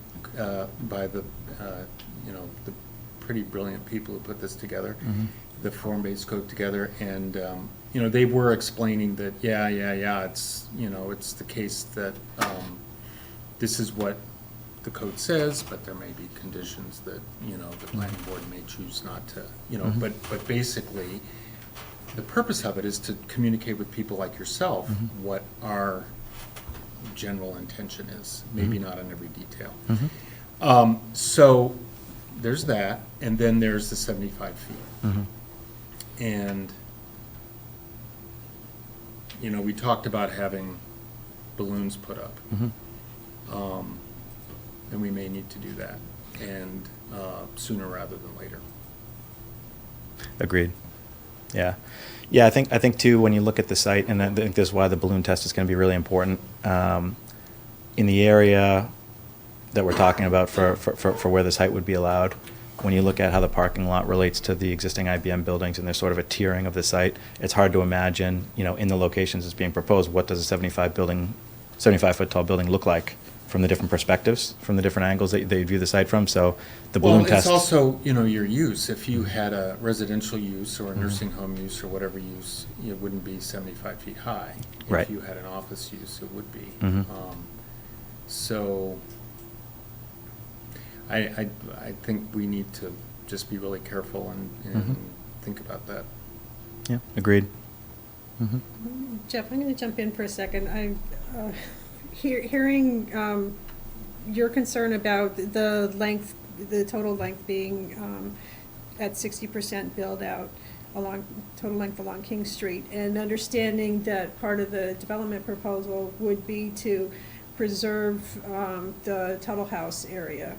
by the, the pretty brilliant people who put this together, the form-based code together, and, they were explaining that, it's, it's the case that this is what the code says, but there may be conditions that, the planning board may choose not to, but basically, the purpose of it is to communicate with people like yourself what our general intention is, maybe not in every detail. So there's that, and then there's the 75 feet. And, we talked about having balloons put up. And we may need to do that, and sooner rather than later. Agreed. Yeah. Yeah, I think too, when you look at the site, and I think this is why the balloon test is going to be really important, in the area that we're talking about for where this height would be allowed, when you look at how the parking lot relates to the existing IBM buildings, and there's sort of a tiering of the site, it's hard to imagine, in the locations that's being proposed, what does a 75-foot tall building look like from the different perspectives, from the different angles that they view the site from. So the balloon test. Well, it's also, your use. If you had a residential use or a nursing home use or whatever use, it wouldn't be 75 feet high. Right. If you had an office use, it would be. So I think we need to just be really careful and think about that. Yeah, agreed. Jeff, I'm going to jump in for a second. Hearing your concern about the length, the total length being at 60% build out total length along King Street, and understanding that part of the development proposal would be to preserve the Tuttle House area.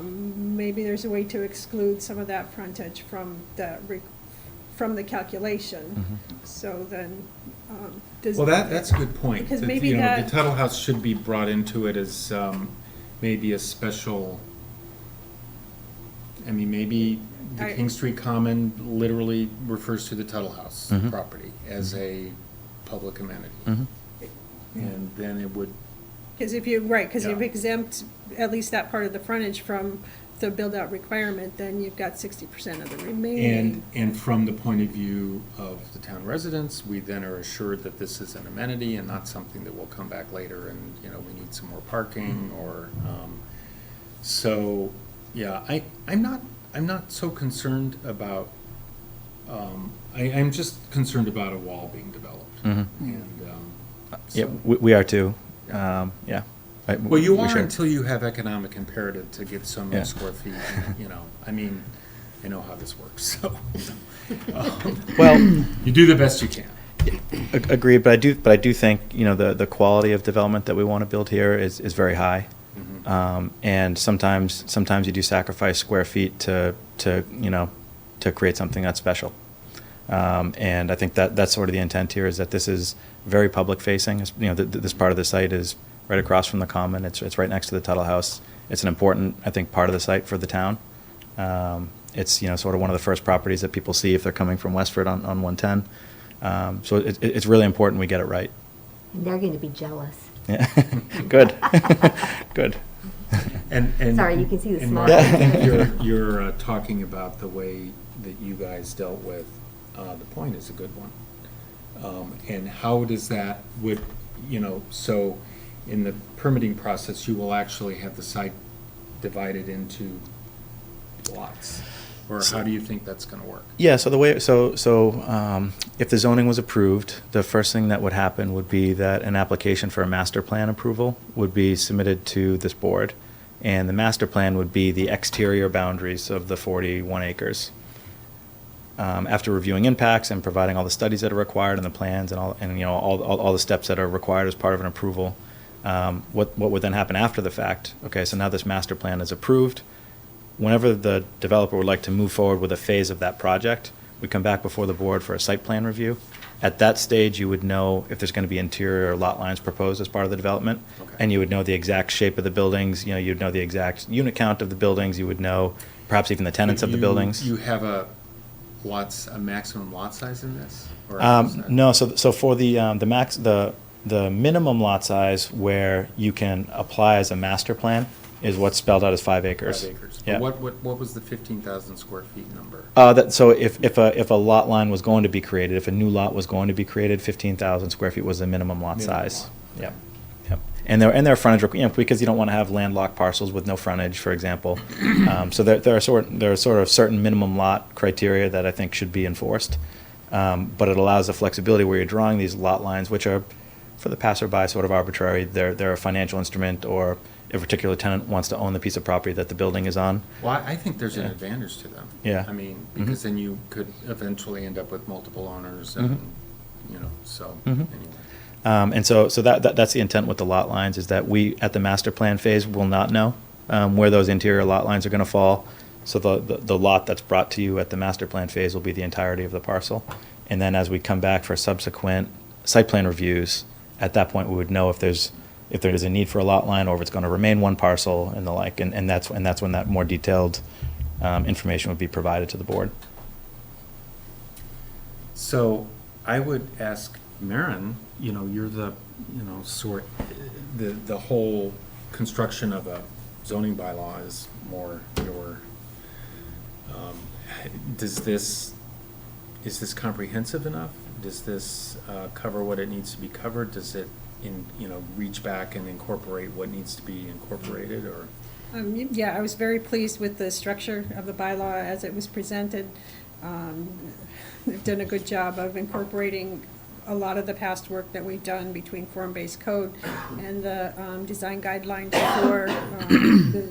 Maybe there's a way to exclude some of that frontage from the calculation. So then, Well, that's a good point. Because That, maybe the Tuttle House should be brought into it as maybe a special. I mean, maybe the King Street Common literally refers to the Tuttle House property as a public amenity, and then it would. Because if you exempt at least that part of the frontage from the build-out requirement, then you've got 60% of the remaining. And from the point of view of the town residents, we then are assured that this is an amenity and not something that will come back later and, we need some more parking or, so, yeah, I'm not so concerned about, I'm just concerned about a wall being developed. And, Yeah, so- we are too. Yeah. Well, you We are should. until you have economic imperative to get so many Yeah. square feet, I mean, I know how this works, so. Well, You do the best you can. agreed, but I do think, the quality of development that we want to build here is very high. And sometimes you do sacrifice square feet to create something that's special. And I think that's sort of the intent here, is that this is very public facing. This part of the site is right across from the common. It's right next to the Tuttle House. It's an important, I think, part of the site for the town. It's, sort of one of the first properties that people see if they're coming from Westford on 110. So it's really important we get it right. And they're going to be jealous. Yeah. Good. Good. And Sorry, you can see the and smile. Mark, I think you're talking about the way that you guys dealt with the point is a good one. And how does that so in the permitting process, you will actually have the site divided into lots? Or how do you think that's going to work? Yeah, so if the zoning was approved, the first thing that would happen would be that an application for a master plan approval would be submitted to this board, and the master plan would be the exterior boundaries of the 41 acres. After reviewing impacts and providing all the studies that are required and the plans and all the steps that are required as part of an approval, what would then happen after the fact? Okay, so now this master plan is approved. Whenever the developer would like to move forward with a phase of that project, we come back before the board for a site plan review. At that stage, you would know if there's going to be interior lot lines proposed as part of the development, and you would know the exact shape of the buildings, you'd know the exact unit count of the buildings, you would know perhaps even the tenants of the buildings. You have a maximum lot size in this? Or No, so for the minimum lot size where you can apply as a master plan is what's spelled out as 5 acres. 5 acres. Yeah. But what was the 15,000 square feet number? So if a lot line was going to be created, if a new lot was going to be created, 15,000 square feet was the minimum lot Minimum size. lot. Yep. Yep. And there are frontage, because you don't want to have landlocked parcels with no frontage, for example. So there are sort of certain minimum lot criteria that I think should be enforced. But it allows the flexibility where you're drawing these lot lines, which are, for the passerby, sort of arbitrary. They're a financial instrument, or if a particular tenant wants to own the piece of property that the building is on. Well, I think there's an Yeah. advantage to them. Yeah. I mean, Mhm. because then you could eventually end up with multiple owners and, so, Mhm. anyway. And so that's the intent with the lot lines, is that we, at the master plan phase, will not know where those interior lot lines are going to fall. So the lot that's brought to you at the master plan phase will be the entirety of the parcel. And then as we come back for subsequent site plan reviews, at that point, we would know if there's a need for a lot line, or if it's going to remain one parcel and the like. And that's when that more detailed information would be provided to the board. So I would ask Maren, you're the, the whole construction of a zoning bylaw is more your, is this comprehensive enough? Does this cover what it needs to be covered? Does it reach back and incorporate what needs to be incorporated, or? Yeah, I was very pleased with the structure of the bylaw as it was presented. They've done a good job of incorporating a lot of the past work that we've done between form-based code and the design guidelines for the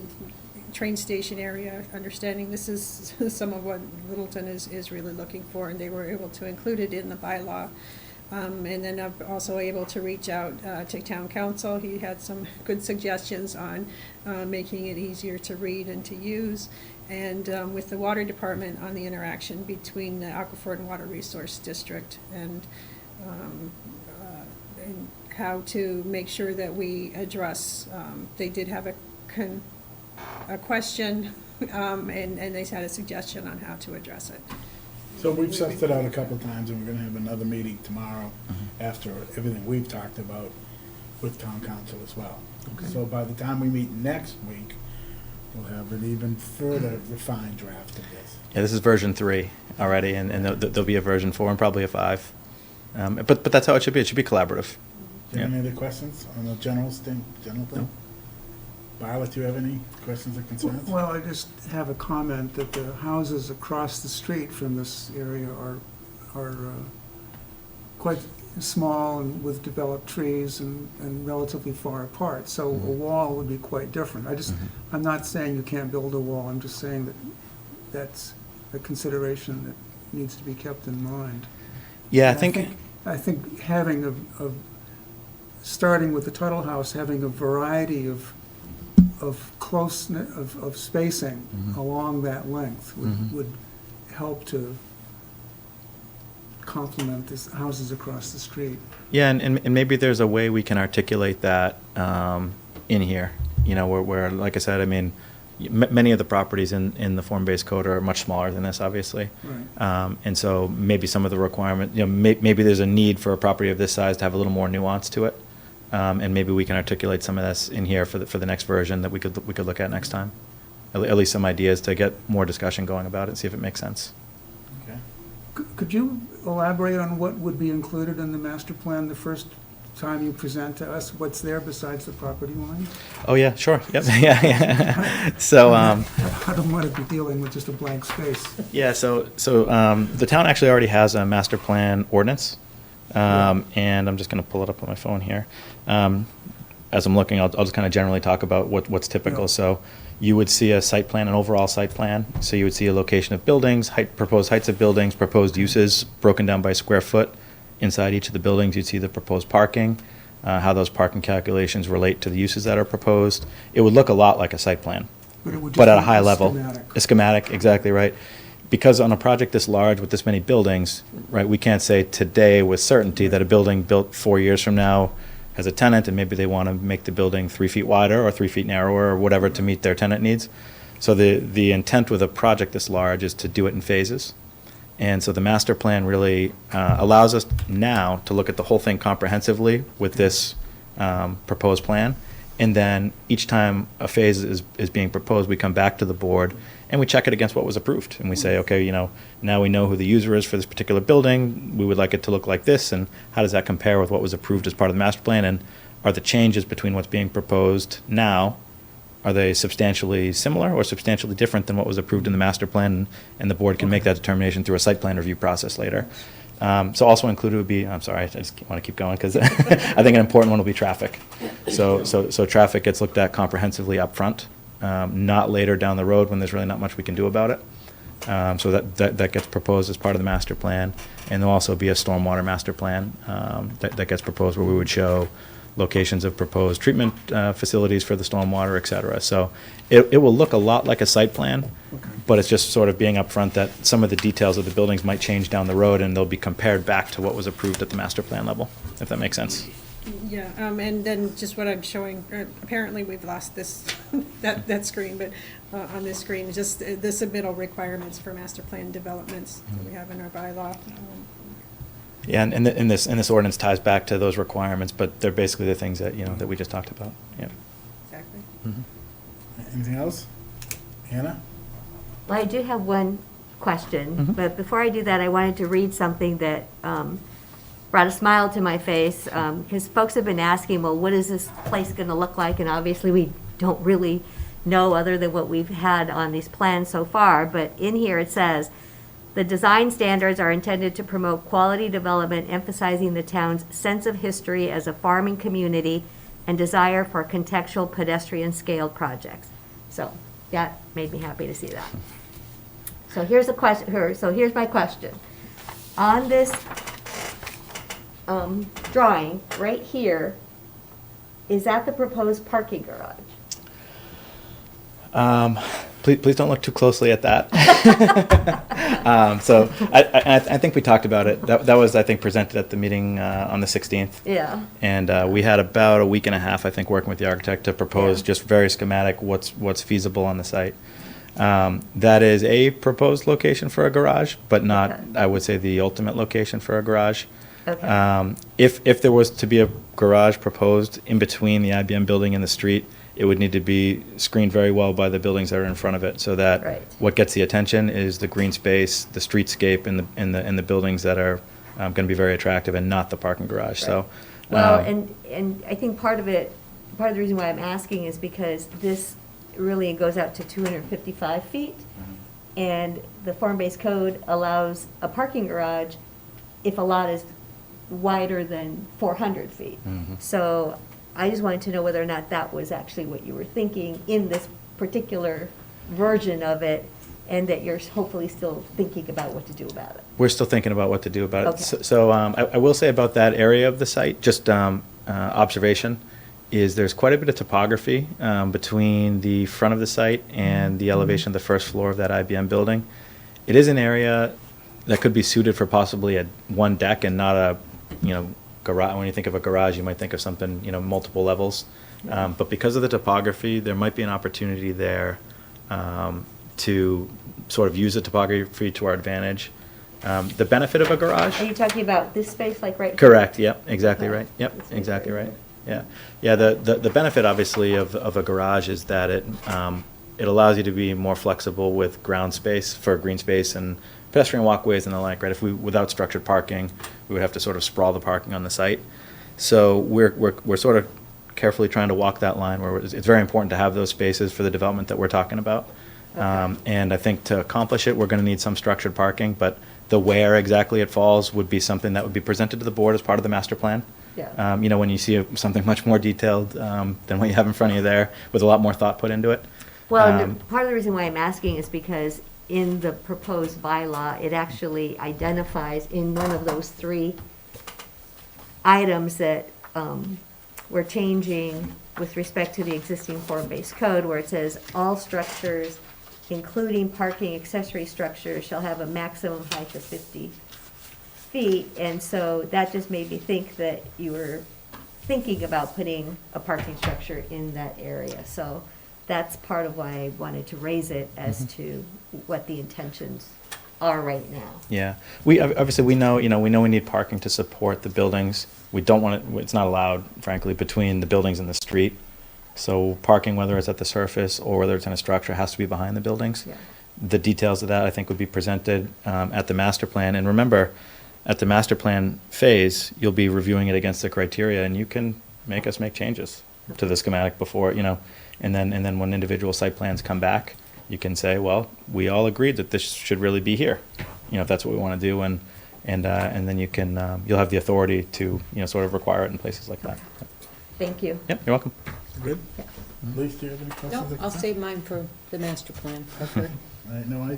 train station area, understanding this is some of what Littleton is really looking for, and they were able to include it in the bylaw. And then I'm also able to reach out to town council. He had some good suggestions on making it easier to read and to use. And with the water department on the interaction between the Aquifer and Water Resource District, and how to make sure that we address, they did have a question, and they had a suggestion on how to address it. So we've sussed it out a couple times, and we're gonna have another meeting tomorrow after everything we've talked about with town council as well. Okay. So by the time we meet next week, we'll have an even further refined draft of this. Yeah, this is version 3 already, and there'll be a version 4 and probably a 5. But that's how it should be. It should be collaborative. Do you have Yeah. any other questions on the general thing? No. Violet, do you have any questions or concerns? Well, I just have a comment that the houses across the street from this area are quite small and with developed trees and relatively far apart, so a wall would be quite different. I'm not saying you can't build a wall, I'm just saying that that's a consideration that needs to be kept in mind. Yeah, And I think having starting with the Tuttle House, having a variety of closeness, of spacing along that length would help to complement the houses across the street. Yeah, and maybe there's a way we can articulate that in here, where, like I said, I mean, many of the properties in the form-based code are much smaller than this, obviously. Right. And so maybe some of the requirement, maybe there's a need for a property of this size to have a little more nuance to it. And maybe we can articulate some of this in here for the next version that we could look at next time. At least some ideas to get more discussion going about it, see if it makes sense. Okay. Could you elaborate on what would be included in the master plan the first time you present to us? What's there besides the property line? Oh, yeah, sure, yep, yeah. So, I don't want to be dealing with just a blank space. yeah, so the town actually already has a master plan ordinance. And I'm just going to pull it up on my phone here. As I'm looking, I'll just kind of generally talk about what's typical. Yeah. So you would see a site plan, an overall site plan. So you would see a location of buildings, proposed heights of buildings, proposed uses broken down by square foot. Inside each of the buildings, you'd see the proposed parking, how those parking calculations relate to the uses that are proposed. It would look a lot like a site plan, But it would just but at a be high level. schematic. A schematic, exactly right. Because on a project this large with this many buildings, right, we can't say today with certainty that a building built 4 years from now has a tenant, and maybe they want to make the building 3 feet wider or 3 feet narrower or whatever to meet their tenant needs. So the intent with a project this large is to do it in phases. And so the master plan really allows us now to look at the whole thing comprehensively with this proposed plan. And then each time a phase is being proposed, we come back to the board and we check it against what was approved. And we say, okay, now we know who the user is for this particular building. We would like it to look like this. And how does that compare with what was approved as part of the master plan? And are the changes between what's being proposed now, are they substantially similar or substantially different than what was approved in the master plan? And the board can make that determination through a site plan review process later. So also included would be, I'm sorry, I just want to keep going because I think an important one will be traffic. So traffic gets looked at comprehensively up front, not later down the road when there's really not much we can do about it. So that gets proposed as part of the master plan. And there'll also be a stormwater master plan that gets proposed where we would show locations of proposed treatment facilities for the stormwater, et cetera. So it will look a lot like a site plan, but it's just sort of being upfront that some of the details of the buildings might change down the road and they'll be compared back to what was approved at the master plan level, if that makes sense. Yeah, and then just what I'm showing, apparently we've lost this, that screen, but on this screen, just the submittal requirements for master plan developments that we have in our bylaw. Yeah, and this ordinance ties back to those requirements, but they're basically the things that, that we just talked about. Yeah. Exactly. Mhm. Anything else? Hannah? Well, I do have one question, but before I do that, I wanted to read something that brought a smile to my face, because folks have been asking, well, what is this place going to look like? And obviously, we don't really know other than what we've had on these plans so far, but in here it says, the design standards are intended to promote quality development, emphasizing the town's sense of history as a farming community and desire for contextual pedestrian-scaled projects. So that made me happy to see that. So here's a question. So here's my question. On this drawing right here, is that the proposed parking garage? Please don't look too closely at that. So I think we talked about it. That was, I think, presented at the meeting on the 16th. Yeah. And we had about a week and a half, I think, working with the architect to propose just very schematic what's feasible on the site. That is a proposed location for a garage, but not, I would say, the ultimate location for a garage. Okay. If there was to be a garage proposed in between the IBM building and the street, it would need to be screened very well by the buildings that are in front of it, so that what gets the attention is the green space, the streetscape, and the buildings that are going to be very attractive, and not the parking garage. Right. So, well, and I think part of the reason why I'm asking is because this really goes out to 255 feet, and the form-based code allows a parking garage if a lot is wider than 400 feet. So I just wanted to know whether or not that was actually what you were thinking in this particular version of it, and that you're hopefully still thinking about what to do about it. we're still thinking about what to do about it. Okay. So I will say about that area of the site, just observation, is there's quite a bit of topography between the front of the site and the elevation of the first floor of that IBM building. It is an area that could be suited for possibly one deck and not a, garage. When you think of a garage, you might think of something, multiple levels. But because of the topography, there might be an opportunity there to sort of use the topography to our advantage. The benefit of a garage. Are you talking about this space, like right here? Correct, yep, exactly Okay. right. Yep, This space exactly right right. Yeah, the benefit, obviously, of a garage is that it allows you to be more flexible with ground space for green space and pedestrian walkways and the like, right? Without structured parking, we would have to sort of sprawl the parking on the site. So we're sort of carefully trying to walk that line where it's very important to have those spaces for the development that we're talking about. And I think to accomplish it, we're going to need some structured parking, but the where exactly it falls would be something that would be presented to the board as part of the master plan. Yeah. When you see something much more detailed than what you have in front of you there, with a lot more thought put into it. Well, and part of the reason why I'm asking is because in the proposed bylaw, it actually identifies in one of those three items that we're changing with respect to the existing form-based code, where it says all structures, including parking accessory structures, shall have a maximum height of 50 feet. And so that just made me think that you were thinking about putting a parking structure in that area. So that's part of why I wanted to raise it as to what the intentions are right now. Yeah, we, obviously, we know, we need parking to support the buildings. We don't want it, it's not allowed, frankly, between the buildings and the street. So parking, whether it's at the surface or whether it's in a structure, has to be behind the buildings. Yeah. The details of that, I think, would be presented at the master plan. And remember, at the master plan phase, you'll be reviewing it against the criteria, and you can make us make changes to the schematic before, and then when individual site plans come back, you can say, well, we all agreed that this should really be here, if that's what we want to do, and then you can, you'll have the authority to, sort of require it in places like that. Thank you. Yep, you're welcome. Good? Lisa, do you have any questions? No, or I'll comments? save mine for the master plan. Okay. All right, no, I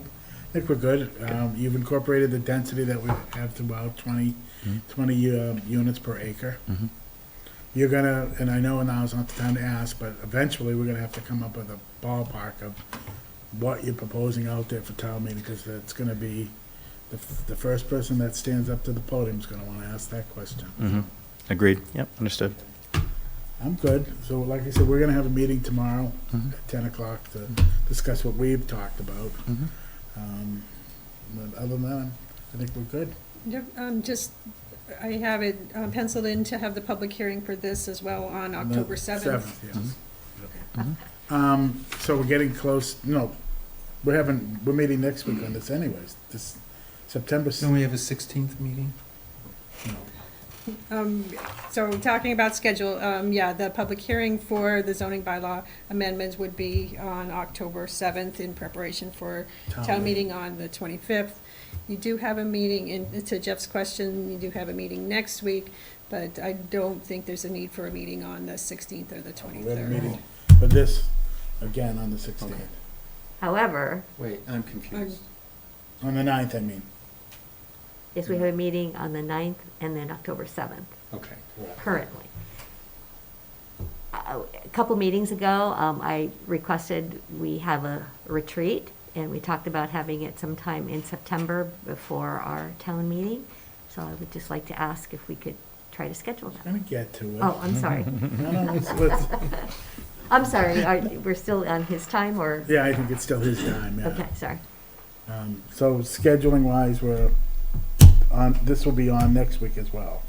think we're good. You've incorporated the density that we have to about 20 units per acre. Mhm. You're gonna, and I know now's not the time to ask, but eventually we're gonna have to come up with a ballpark of what you're proposing out there for town meeting, because it's gonna be, the first person that stands up to the podium is gonna wanna ask that question. Mhm. Agreed. Yep, understood. I'm good. So like I said, we're gonna have a meeting tomorrow Mhm. at 10 o'clock to discuss what we've talked about. Mhm. But other than that, I think we're good. Yep, I have it penciled in to have the public hearing for this as well on October 7th. Yes. Mhm. So we're getting close, no, we're meeting next week on this anyways, this September. Don't we have a 16th meeting? So talking about schedule, yeah, the public hearing for the zoning bylaw amendments would be on October 7th in preparation for town meeting on the 25th. You do have a meeting, and to Jeff's question, you do have a meeting next week, but I don't think there's a need for a meeting on the 16th or the We have a 23rd. meeting for this, again, on the 16th. Okay. However, Wait, I'm confused. On the 9th, I mean. yes, we have a meeting on the 9th and then October 7th, Okay. currently. A couple meetings ago, I requested we have a retreat, and we talked about having it sometime in September before our town meeting. So I would just like to ask if we could try to schedule that. Gonna get to it. Oh, I'm sorry. No, let's, I'm sorry, we're still on his time, or? yeah, I think it's still his time, yeah. Okay, sorry. So scheduling wise, we're on, this will be on next week as well.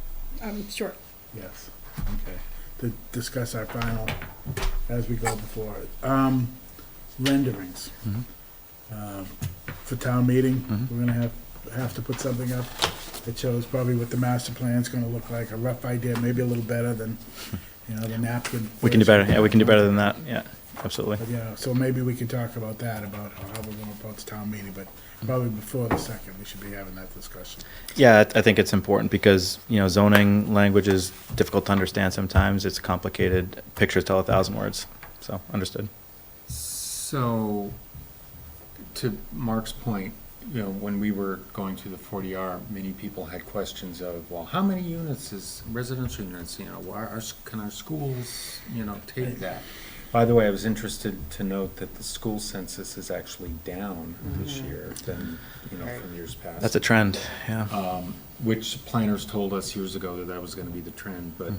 Sure. Yes, okay, to discuss our final, as we go before it. Renderings, Mhm. for town meeting, Mhm. we're gonna have to put something up that shows probably what the master plan's gonna look like, a rough idea, maybe a little better than, the napkin. We can do better. Yeah, we can do better than that. Yeah, absolutely. But, yeah, so maybe we can talk about that, about how we're gonna approach town meeting, but probably before the second, we should be having that discussion. Yeah, I think it's important because, zoning language is difficult to understand sometimes. It's complicated. Pictures tell 1,000 words. So, understood. So, to Mark's point, when we were going through the 40R, many people had questions of, well, how many units is residential units, can our schools, take that? By the way, I was interested to note that the school census is actually down this year than, from years past. That's a trend, yeah. Which planners told us years ago that that was gonna be the trend, but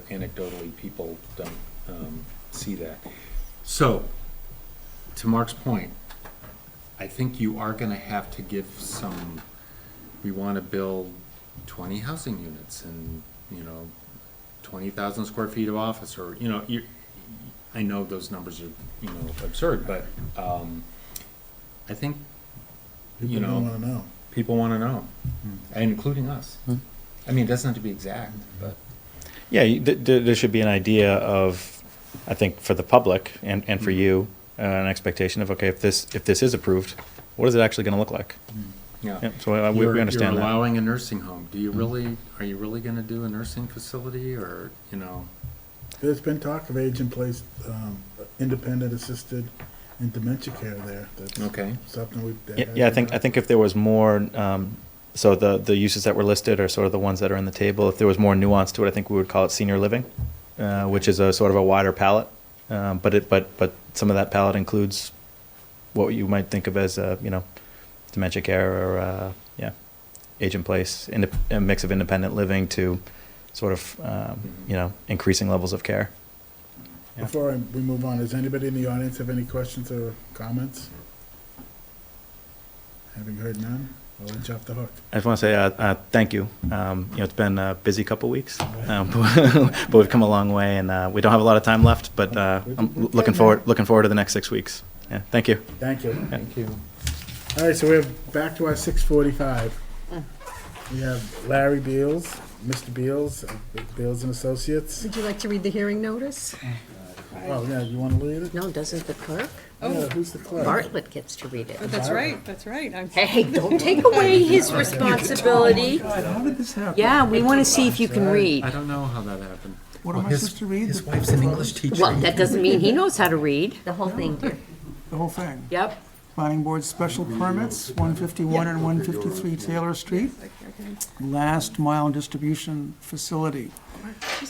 anecdotally, people don't see that. So, to Mark's point, I think you are gonna have to give some, we wanna build 20 housing units and, 20,000 square feet of office, or, I know those numbers are, absurd, but, I think, People don't wanna know. people wanna know, and including us. I mean, it doesn't have to be exact, but. Yeah, there should be an idea of, I think, for the public and for you, an expectation of, okay, if this is approved, what is it actually going to look like? Yeah. Yeah, so we understand You're that. allowing a nursing home. Do you really, are you really gonna do a nursing facility, or, There's been talk of age-in-place, independent assisted and dementia care there. That's Okay. something we've. Yeah, I think if there was more, so the uses that were listed are sort of the ones that are on the table. If there was more nuance to it, I think we would call it senior living, which is a sort of a wider palette. But some of that palette includes what you might think of as, dementia care or, age in place, a mix of independent living to sort of, increasing levels of care. Yeah. Before we move on, does anybody in the audience have any questions or comments? Having heard none, I'll let you off the hook. I just want to say thank you. It's been a busy couple weeks, but we've come a long way, and we don't have a lot of time left. But I'm looking forward to the next 6 weeks. Yeah, thank you. Thank you. Thank you. All right, so we're back to our 6:45. We have Larry Beals, Mr. Beals, of Beals and Associates. Would you like to read the hearing notice? Oh, yeah, you want to read it? No, doesn't the clerk? Yeah, who's the clerk? Bartlett gets to read it. Oh, that's right, that's right. Hey, don't take away his responsibility. God, how did this happen? Yeah, we want to see if you can read. I don't know how that happened. What am I supposed to read? His wife's an English teacher. Well, that doesn't mean he knows how to read. The whole thing, dear. The whole thing? Yep. Planning Board special permits, 151 and 153 Taylor Street, last mile distribution facility.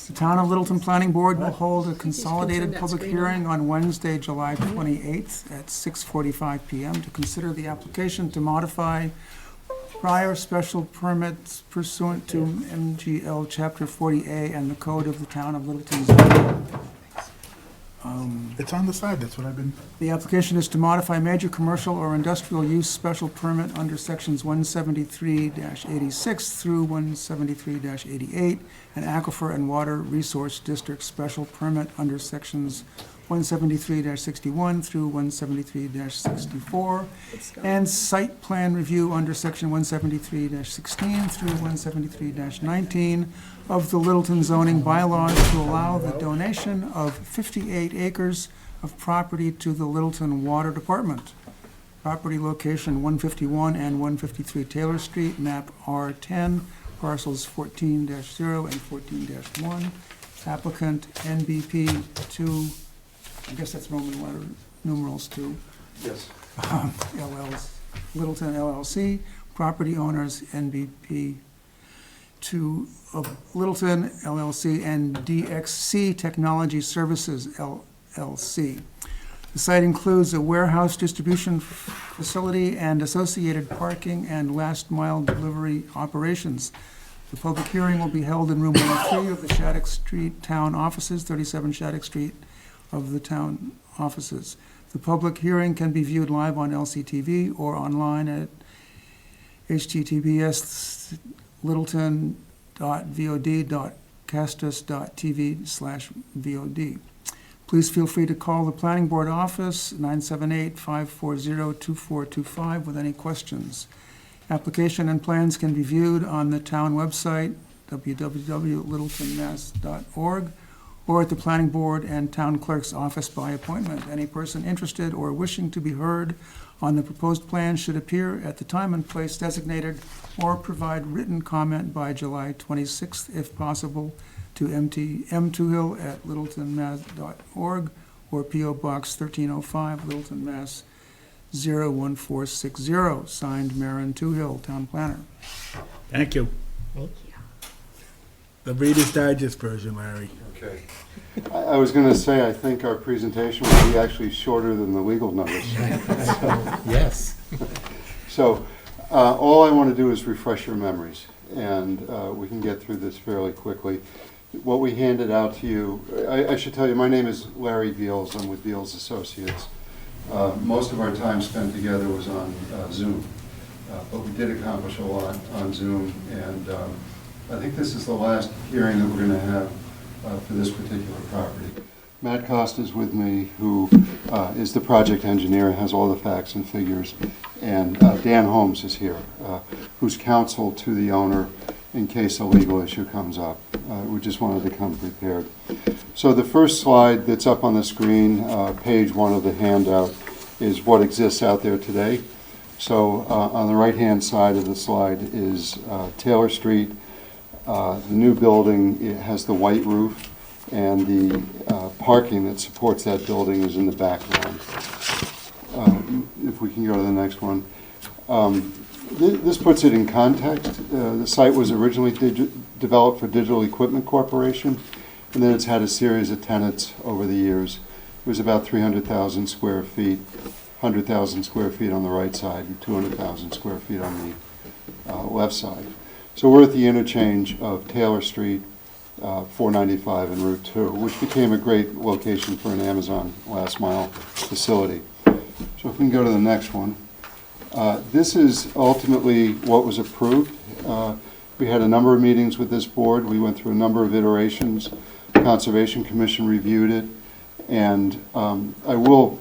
The Town of Littleton Planning Board will hold a consolidated public hearing on Wednesday, July 28th at 6:45 PM to consider the application to modify prior special permits pursuant to MGL Chapter 40A and the Code of the Town of Littleton zoning. It's on the side, that's what I've been. The application is to modify major commercial or industrial use special permit under sections 173-86 through 173-88, and Aquifer and Water Resource District special permit under sections 173-61 through 173-64, and site plan review under section 173-16 through 173-19 of the Littleton zoning bylaws to allow the donation of 58 acres of property to the Littleton Water Department. Property location 151 and 153 Taylor Street, map R10, parcels 14-0 and 14-1. Applicant NBP 2, I guess that's Roman letter, numerals 2. Yes. Littleton LLC, property owners NBP 2 of Littleton LLC and DXC Technology Services LLC. The site includes a warehouse distribution facility and associated parking and last mile delivery operations. The public hearing will be held in room 103 of the Shattuck Street Town Offices, 37 Shattuck Street of the town offices. The public hearing can be viewed live on LCTV or online at https://littleton.vod.castus.tv/vod. Please feel free to call the Planning Board office, 978-540-2425, with any questions. Application and plans can be viewed on the town website, www.littletonmass.org, or at the Planning Board and Town Clerk's office by appointment. Any person interested or wishing to be heard on the proposed plan should appear at the time and place designated or provide written comment by July 26th, if possible, to m2hill@littletonmass.org or P.O. Box 1305, Littleton, Mass. 01460, signed Maren Toohill, Town Planner. Thank you. Thank you. The Reader's Digest version, Larry. Okay. I was going to say, I think our presentation will be actually shorter than the legal notice. Yes. So, all I want to do is refresh your memories, and we can get through this fairly quickly. What we handed out to you, I should tell you, my name is Larry Beals. I'm with Beals Associates. Most of our time spent together was on Zoom, but we did accomplish a lot on Zoom, and I think this is the last hearing that we're going to have for this particular property. Matt Costa is with me, who is the project engineer, has all the facts and figures, and Dan Holmes is here, who's counsel to the owner in case a legal issue comes up. We just wanted to come prepared. So the first slide that's up on the screen, page 1 of the handout, is what exists out there today. So on the right-hand side of the slide is Taylor Street. The new building, it has the white roof, and the parking that supports that building is in the background. If we can go to the next one. This puts it in context. The site was originally developed for Digital Equipment Corporation, and then it's had a series of tenants over the years. It was about 300,000 square feet, 100,000 square feet on the right side, and 200,000 square feet on the left side. So we're at the interchange of Taylor Street, 495 and Route 2, which became a great location for an Amazon last mile facility. So if we can go to the next one. This is ultimately what was approved. We had a number of meetings with this board. We went through a number of iterations. Conservation Commission reviewed it. And I will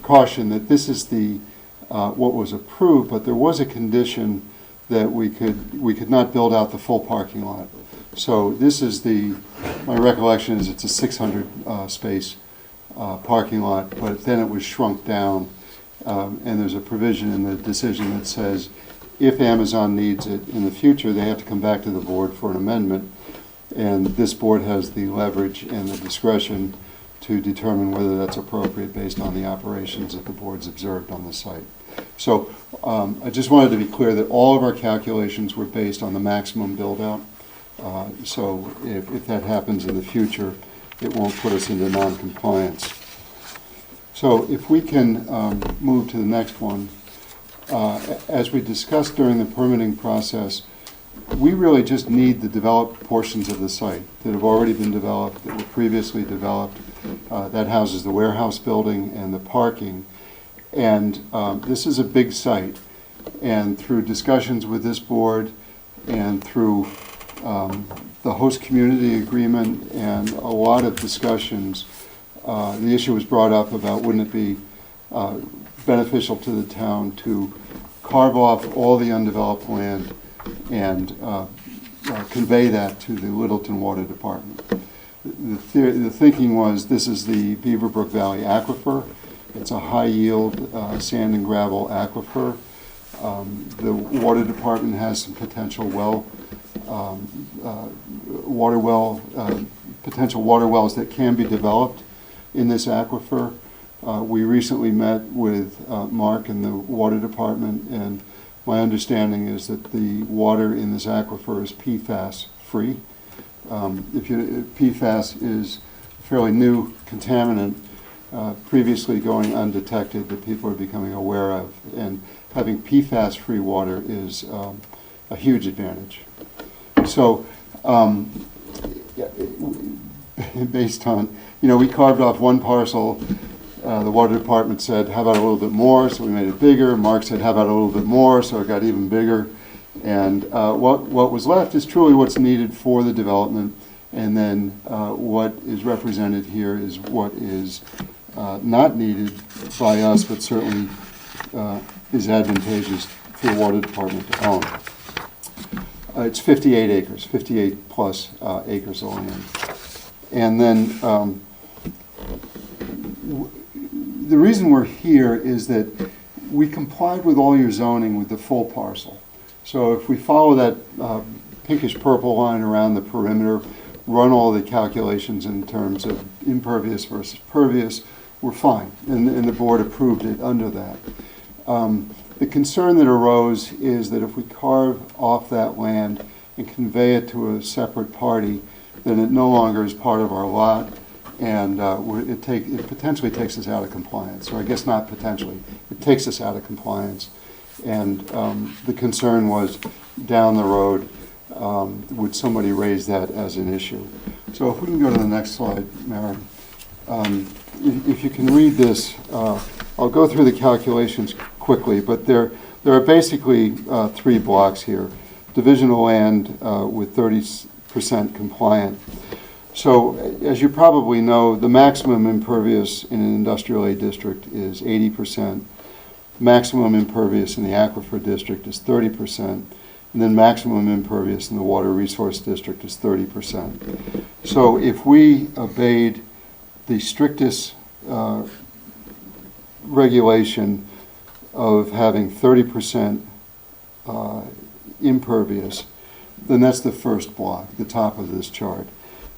caution that this is the what was approved, but there was a condition that we could not build out the full parking lot. So this is my recollection is it's a 600 space parking lot, but then it was shrunk down. And there's a provision in the decision that says if Amazon needs it in the future, they have to come back to the board for an amendment. And this board has the leverage and the discretion to determine whether that's appropriate based on the operations that the board's observed on the site. So I just wanted to be clear that all of our calculations were based on the maximum build-out. So if that happens in the future, it won't put us into non-compliance. So if we can move to the next one. As we discussed during the permitting process, we really just need the developed portions of the site that have already been developed, that were previously developed. That houses the warehouse building and the parking. And this is a big site. And through discussions with this board and through the host community agreement and a lot of discussions, the issue was brought up about wouldn't it be beneficial to the town to carve off all the undeveloped land and convey that to the Littleton Water Department. The thinking was this is the Beaverbrook Valley Aquifer. It's a high-yield sand and gravel aquifer. The Water Department has some potential potential water wells that can be developed in this aquifer. We recently met with Mark and the Water Department, and my understanding is that the water in this aquifer is PFAS free. PFAS is a fairly new contaminant, previously going undetected, that people are becoming aware of, and having PFAS free water is a huge advantage. So based on, we carved off one parcel. The Water Department said, how about a little bit more? So we made it bigger. Mark said, how about a little bit more? So it got even bigger. And what was left is truly what's needed for the development. And then what is represented here is what is not needed by us, but certainly is advantageous for the Water Department to own. It's 58 acres, 58 plus acres of land. And then the reason we're here is that we complied with all your zoning with the full parcel. So if we follow that pinkish purple line around the perimeter, run all the calculations in terms of impervious versus pervious, we're fine. And the board approved it under that. The concern that arose is that if we carve off that land and convey it to a separate party, then it no longer is part of our lot, and it potentially takes us out of compliance. Or I guess not potentially, it takes us out of compliance. And the concern was down the road, would somebody raise that as an issue? So if we can go to the next slide, Mary. If you can read this, I'll go through the calculations quickly, but there are basically 3 blocks here. Division of land with 30% compliant. So as you probably know, the maximum impervious in an industrial A district is 80%. Maximum impervious in the aquifer district is 30%. And then maximum impervious in the water resource district is 30%. So if we obeyed the strictest regulation of having 30% impervious, then that's the first block, the top of this chart.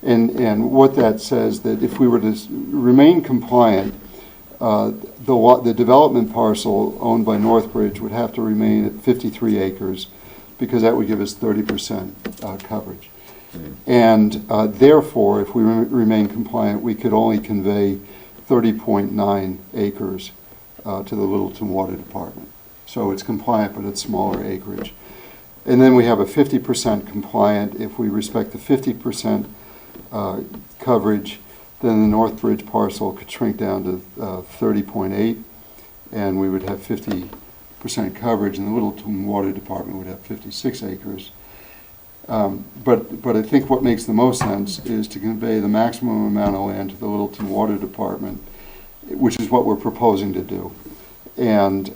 And what that says, that if we were to remain compliant, the development parcel owned by Northbridge would have to remain at 53 acres, because that would give us 30% coverage. And therefore, if we remain compliant, we could only convey 30.9 acres to the Littleton Water Department. So it's compliant, but it's smaller acreage. And then we have a 50% compliant. If we respect the 50% coverage, then the Northbridge parcel could shrink down to 30.8, and we would have 50% coverage, and the Littleton Water Department would have 56 acres. But I think what makes the most sense is to convey the maximum amount of land to the Littleton Water Department, which is what we're proposing to do. And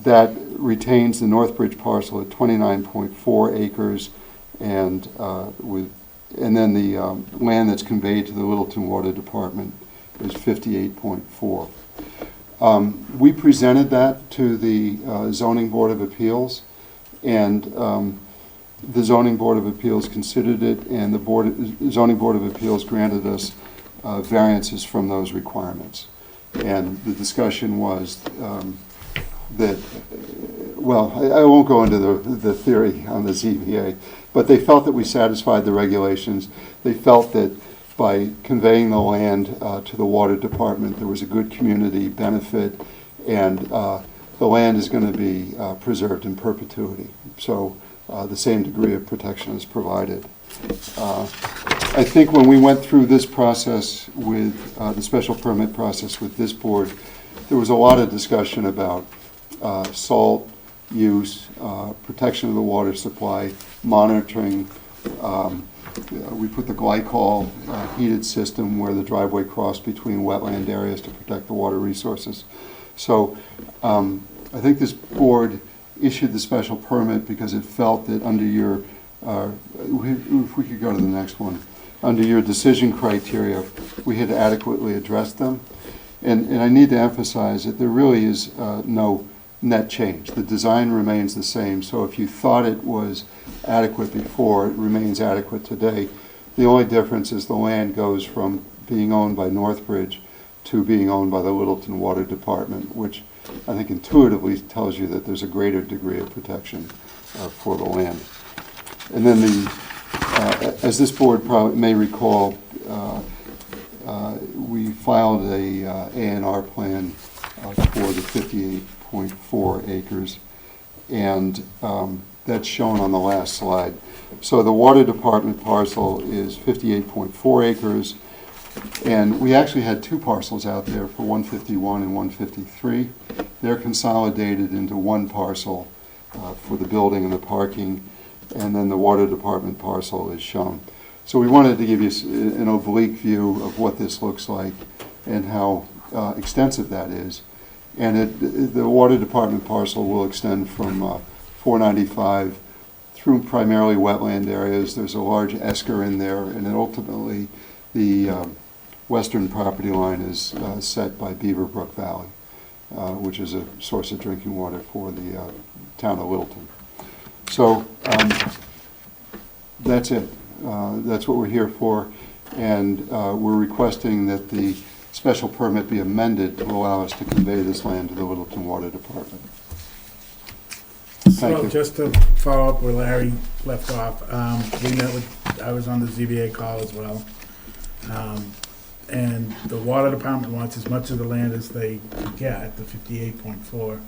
that retains the Northbridge parcel at 29.4 acres, and then the land that's conveyed to the Littleton Water Department is 58.4. We presented that to the Zoning Board of Appeals, and the Zoning Board of Appeals considered it, and the Zoning Board of Appeals granted us variances from those requirements. And the discussion was that, well, I won't go into the theory on the ZBA, but they felt that we satisfied the regulations. They felt that by conveying the land to the water department, there was a good community benefit, and the land is going to be preserved in perpetuity. So the same degree of protection is provided. I think when we went through this process with the special permit process with this board, there was a lot of discussion about salt use, protection of the water supply, monitoring. We put the glycol heated system where the driveway crossed between wetland areas to protect the water resources. So I think this board issued the special permit because it felt that under your, if we could go to the next one, under your decision criteria, we had adequately addressed them. And I need to emphasize that there really is no net change. The design remains the same, so if you thought it was adequate before, it remains adequate today. The only difference is the land goes from being owned by Northbridge to being owned by the Littleton Water Department, which I think intuitively tells you that there's a greater degree of protection for the land. And then as this board probably may recall, we filed a A&R plan for the 58.4 acres, and that's shown on the last slide. So the water department parcel is 58.4 acres, and we actually had two parcels out there for 151 and 153. They're consolidated into one parcel for the building and the parking, and then the water department parcel is shown. So we wanted to give you an oblique view of what this looks like and how extensive that is. And the water department parcel will extend from 495 through primarily wetland areas. There's a large esker in there, and then ultimately the western property line is set by Beaverbrook Valley, which is a source of drinking water for the town of Littleton. So that's it. That's what we're here for, and we're requesting that the special permit be amended to allow us to convey this land to the Littleton Water Department. Thank So you. just to follow up where Larry left off, we met with, I was on the ZBA call as well. And the water department wants as much of the land as they can get, the 58.4.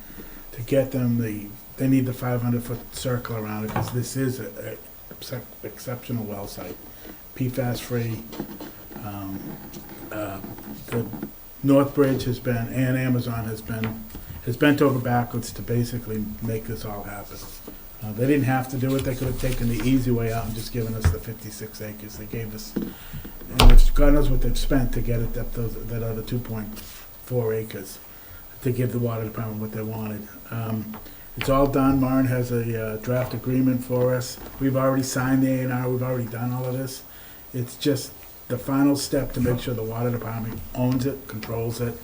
To get them, they need the 500-foot circle around it, because this is a exceptional well site, PFAS free. The Northbridge has been, and Amazon has bent over backwards to basically make this all happen. They didn't have to do it. They could have taken the easy way out and just given us the 56 acres. They gave us, and God knows what they've spent to get it that other 2.4 acres to give the water department what they wanted. It's all done. Maren has a draft agreement for us. We've already signed the A&R. We've already done all of this. It's just the final step to make sure the water department owns it, controls it.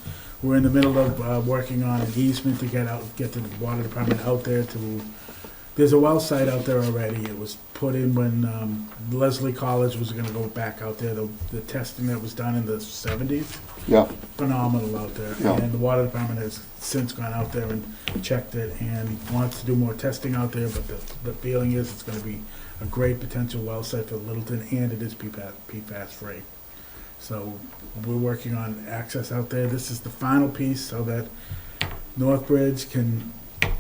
We're in the middle of working on an easement to get the water department out there to. There's a well site out there already. It was put in when Leslie College was going to go back out there. The testing that was done in the 70s. Yeah. Phenomenal out there. Yeah. And the water department has since gone out there and checked it and wants to do more testing out there, but the feeling is it's going to be a great potential well site for Littleton, and it is PFAS free. So we're working on access out there. This is the final piece so that Northbridge can,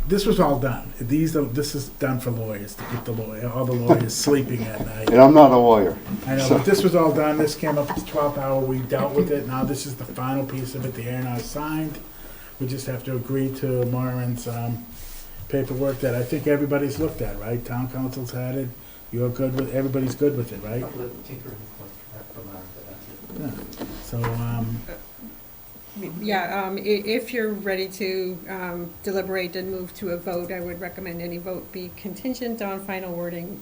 this was all done. This is done for lawyers, to keep all the lawyers sleeping at night. And I'm not a lawyer. I know, but this was all done. This came up at the 12th hour. We dealt with it. Now this is the final piece of it. The A&R signed. We just have to agree to Maureen's paperwork that I think everybody's looked at, right? Town council's had it, you're good with, everybody's good with it, right? Yeah. So, Yeah, if you're ready to deliberate and move to a vote, I would recommend any vote be contingent on final wording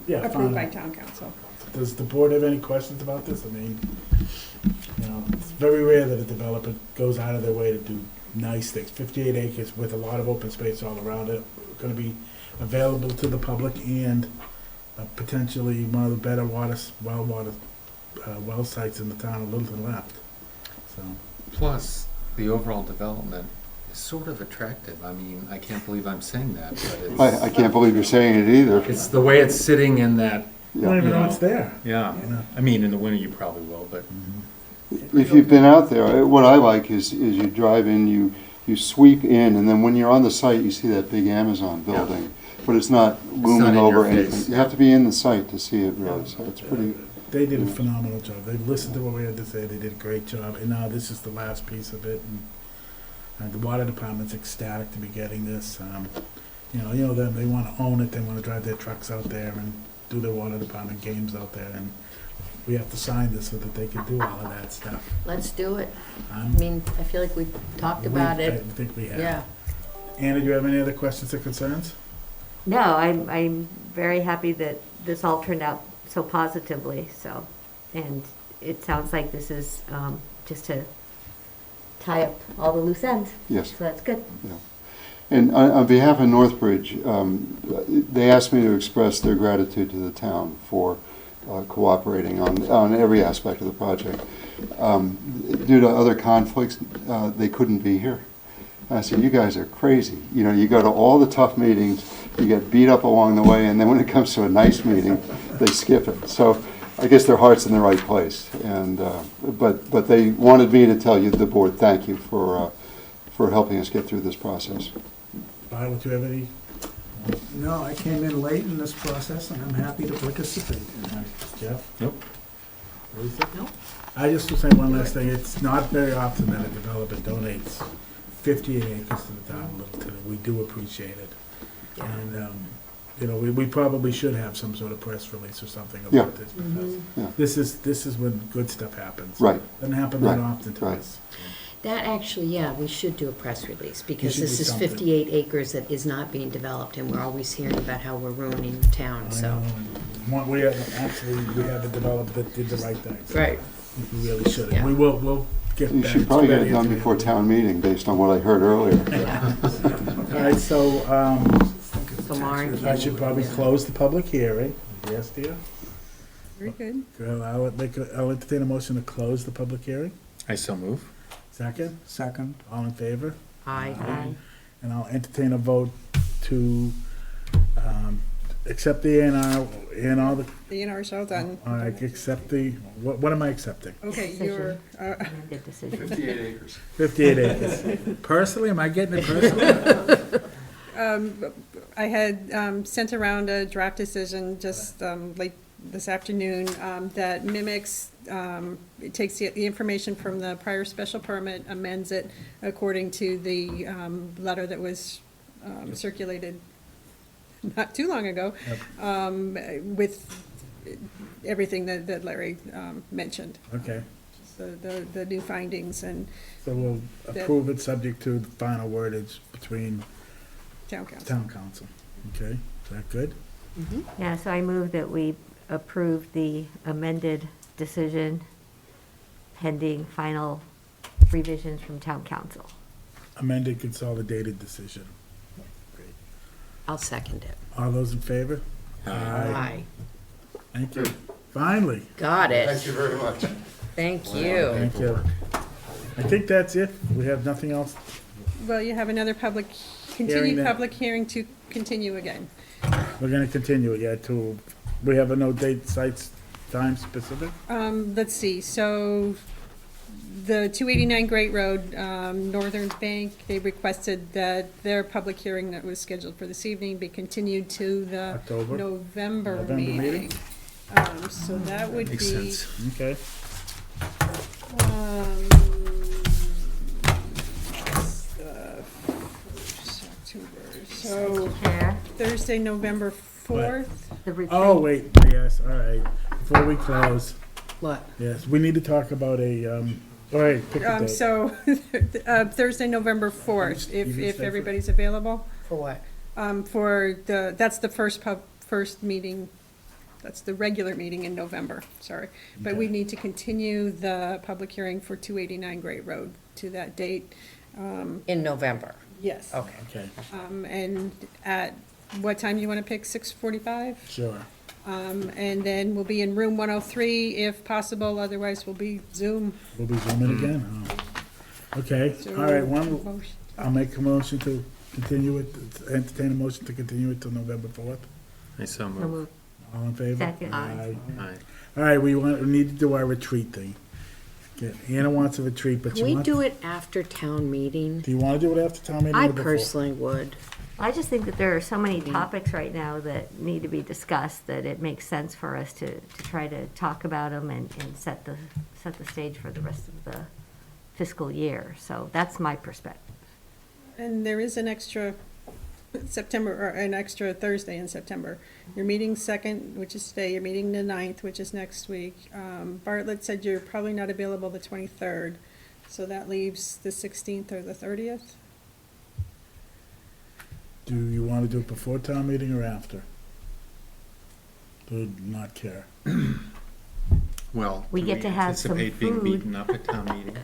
yeah, approved by fine. town council. Does the board have any questions about this? I mean, you know, it's very rare that a developer goes out of their way to do nice things. 58 acres with a lot of open space all around it, gonna be available to the public and potentially one of the better well sites in the town of Littleton left. So, Plus, the overall development is sort of attractive. I mean, I can't believe I'm saying that, but I can't believe you're saying it either. it's the way it's sitting in that, you don't even Yeah. know it's there. yeah. You know? I mean, in the winter you probably will, but If you've been out there, what I like is you drive in, you sweep in, and then when you're on the site, you see that big Amazon building, but it's not looming in over your anything. face. You have to be in the site to see it really, so it's pretty, They did a phenomenal job. They listened to what we had to say. They did a great job. And now this is the last piece of it. And the water department's ecstatic to be getting this. You know them. They want to own it. They want to drive their trucks out there and do their water department games out there. And we have to sign this so that they can do all of that stuff. Let's do it. I Um, mean, I feel like we talked about I it. think we have. Yeah. Anna, do you have any other questions or concerns? No, I'm very happy that this all turned out so positively, so, and it sounds like this is just to tie up all the loose ends, yes. so that's good. And on behalf of Northbridge, they asked me to express their gratitude to the town for cooperating on every aspect of the project. Due to other conflicts, they couldn't be here. And I said, you guys are crazy. You know, you go to all the tough meetings, you get beat up along the way, and then when it comes to a nice meeting, they skip it. So I guess their heart's in the right place. And but they wanted me to tell you, the board, thank you for helping us get through this process. Violet, do you have any? No, I came in late in this process, and I'm happy to participate. Jeff? Nope. Lisa? Nope. I just will say one last thing. It's not very often that a developer donates 58 acres to the town of Littleton. We do appreciate it. And, you know, we probably should have some sort of press release or something Yeah. about this, because Yeah. this is when good stuff happens. Right. Doesn't happen that Right. often to Right. us. That actually, yeah, we should do a press release, because should this do is something. 58 acres that is not being developed, and we're always hearing about how we're ruining town, I so. know. We have a developer that did the right thing. Right. We really should. Yeah. We'll get You back. should probably get Betty it done into before town meeting, based on what I heard earlier. All right, so, So Lauren I should probably can, close the public hearing. Yes, dear? Very good. Well, I'll entertain a motion to close the public hearing. I so move. Second? Second. All in favor? aye. And I'll entertain a vote to accept the A&R and all the, The A&R's all done. all right, accept the, what am I accepting? Okay, you're, Good decision. 58 acres. 58 acres. Personally, am I getting it personally? I had sent around a draft decision just late this afternoon that mimics, it takes the information from the prior special permit, amends it according to the letter that was circulated not too long ago, with everything that Larry mentioned, Okay, the new findings and so we'll approve it subject to the final wordage between town council. town council. Okay, is that good? Yeah, so I move that we approve the amended decision pending final revisions from town council. Amended consolidated decision. I'll second it. All those in favor? Aye. Thank you. Finally. Got Thank it. you very much. Thank you. Thank you. I think that's it. We have nothing else. Well, you have another Hearing continued that. public hearing to continue again. We're gonna continue it, yeah, to, we have a no date, sites, time specific? Let's see, so the 289 Great Road, Northern Bank, they requested that their public hearing that was scheduled for this evening be continued to the October? November meeting? meeting. So that would Makes be, sense. Okay. um, So Chair, Thursday, November 4th. the retreat. Oh, wait, yes, all right. Before we close, What? yes, we need to talk about all right, pick a date. So Thursday, November 4th, You can if stay for- everybody's available. For what? That's the first meeting, that's the regular meeting in November, sorry. But we Okay. need to continue the public hearing for 289 Great Road to that date. In November. Yes. Okay. Okay, And at what time you want to pick, 6:45? sure. And then we'll be in room 103 if possible, otherwise we'll be Zoom. We'll be zooming again? Oh. Okay, So, all right, motion- I'll make a motion to continue it, entertain a motion to continue it till November 4th. I so So move. moved. All in favor? Second. Aye. Aye. All right, we need to do our retreat thing. Okay, Anna wants a retreat, but Can we you want, do it after town meeting? do you want to do it after town meeting? I or before? personally would. I just think that there are so many topics right now that need to be discussed, that it makes sense for us to try to talk about them and set the stage for the rest of the fiscal year. So that's my perspective. And there is an extra September, or an extra Thursday in September. You're meeting 2nd, which is today, you're meeting the 9th, which is next week. Bartlett said you're probably not available the 23rd, so that leaves the 16th or the 30th. Do you want to do it before town meeting or after? Do not care. Well, We do get to have some anticipate being food. beaten up at town meeting?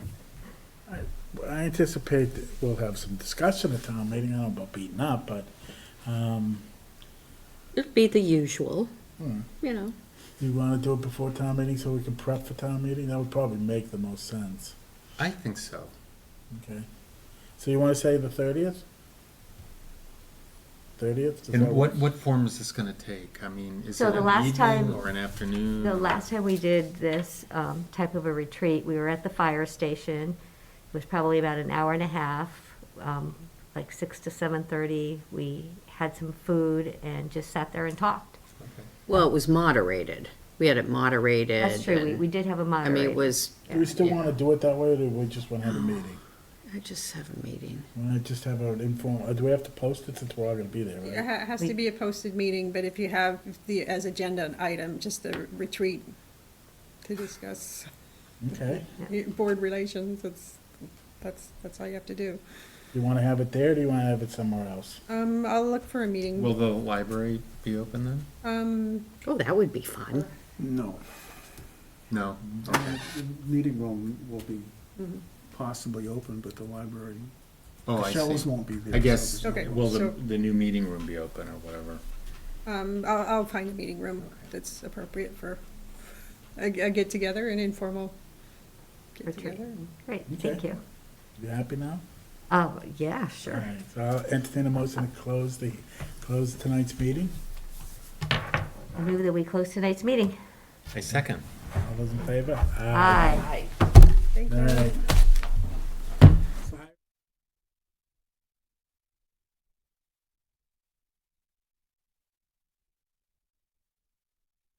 I anticipate that we'll have some discussion at town meeting, I don't know about beating up, but, It'd be the usual, hmm. you know. You want to do it before town meeting so we can prep for town meeting? That would probably make the most sense. I think so. Okay. So you want to say the 30th? 30th? Does And that what, work? what form is this gonna take? I mean, is So it the an last evening time- or an afternoon? The last time we did this type of a retreat, we were at the fire station. It was probably about an hour and a half, like 6 to 7:30. We had some food and just sat there and talked. Well, it was moderated. We had it moderated. That's true, we and- did have a I moderator. mean, it was, Do we still Yeah. want to do it that way, or do we just want to have a meeting? I just have a meeting. Want to just have an informal, do we have to post it since we're all going to be there, It right? has to be a posted meeting, but if you have as agenda item, just a retreat to discuss Okay. board relations, that's all you have to do. Do you want to have it there, or do you want to have it somewhere else? I'll look for a meeting. Will the library be open then? Oh, that would be fun. No. No? Okay. The meeting room will be Mhm. possibly open, but the library, Oh, the I shelves see. won't be there. I so guess, there's no- Okay. will so- the new meeting room be open or whatever? I'll find a meeting room that's appropriate for a get-together, an informal Retreat. get-together. Great, Okay. thank you. You happy now? Oh, yeah, All sure. right, so I'll entertain a motion to close tonight's meeting. I move that we close tonight's meeting. I second. All those in favor? Aye. Thank All you. right.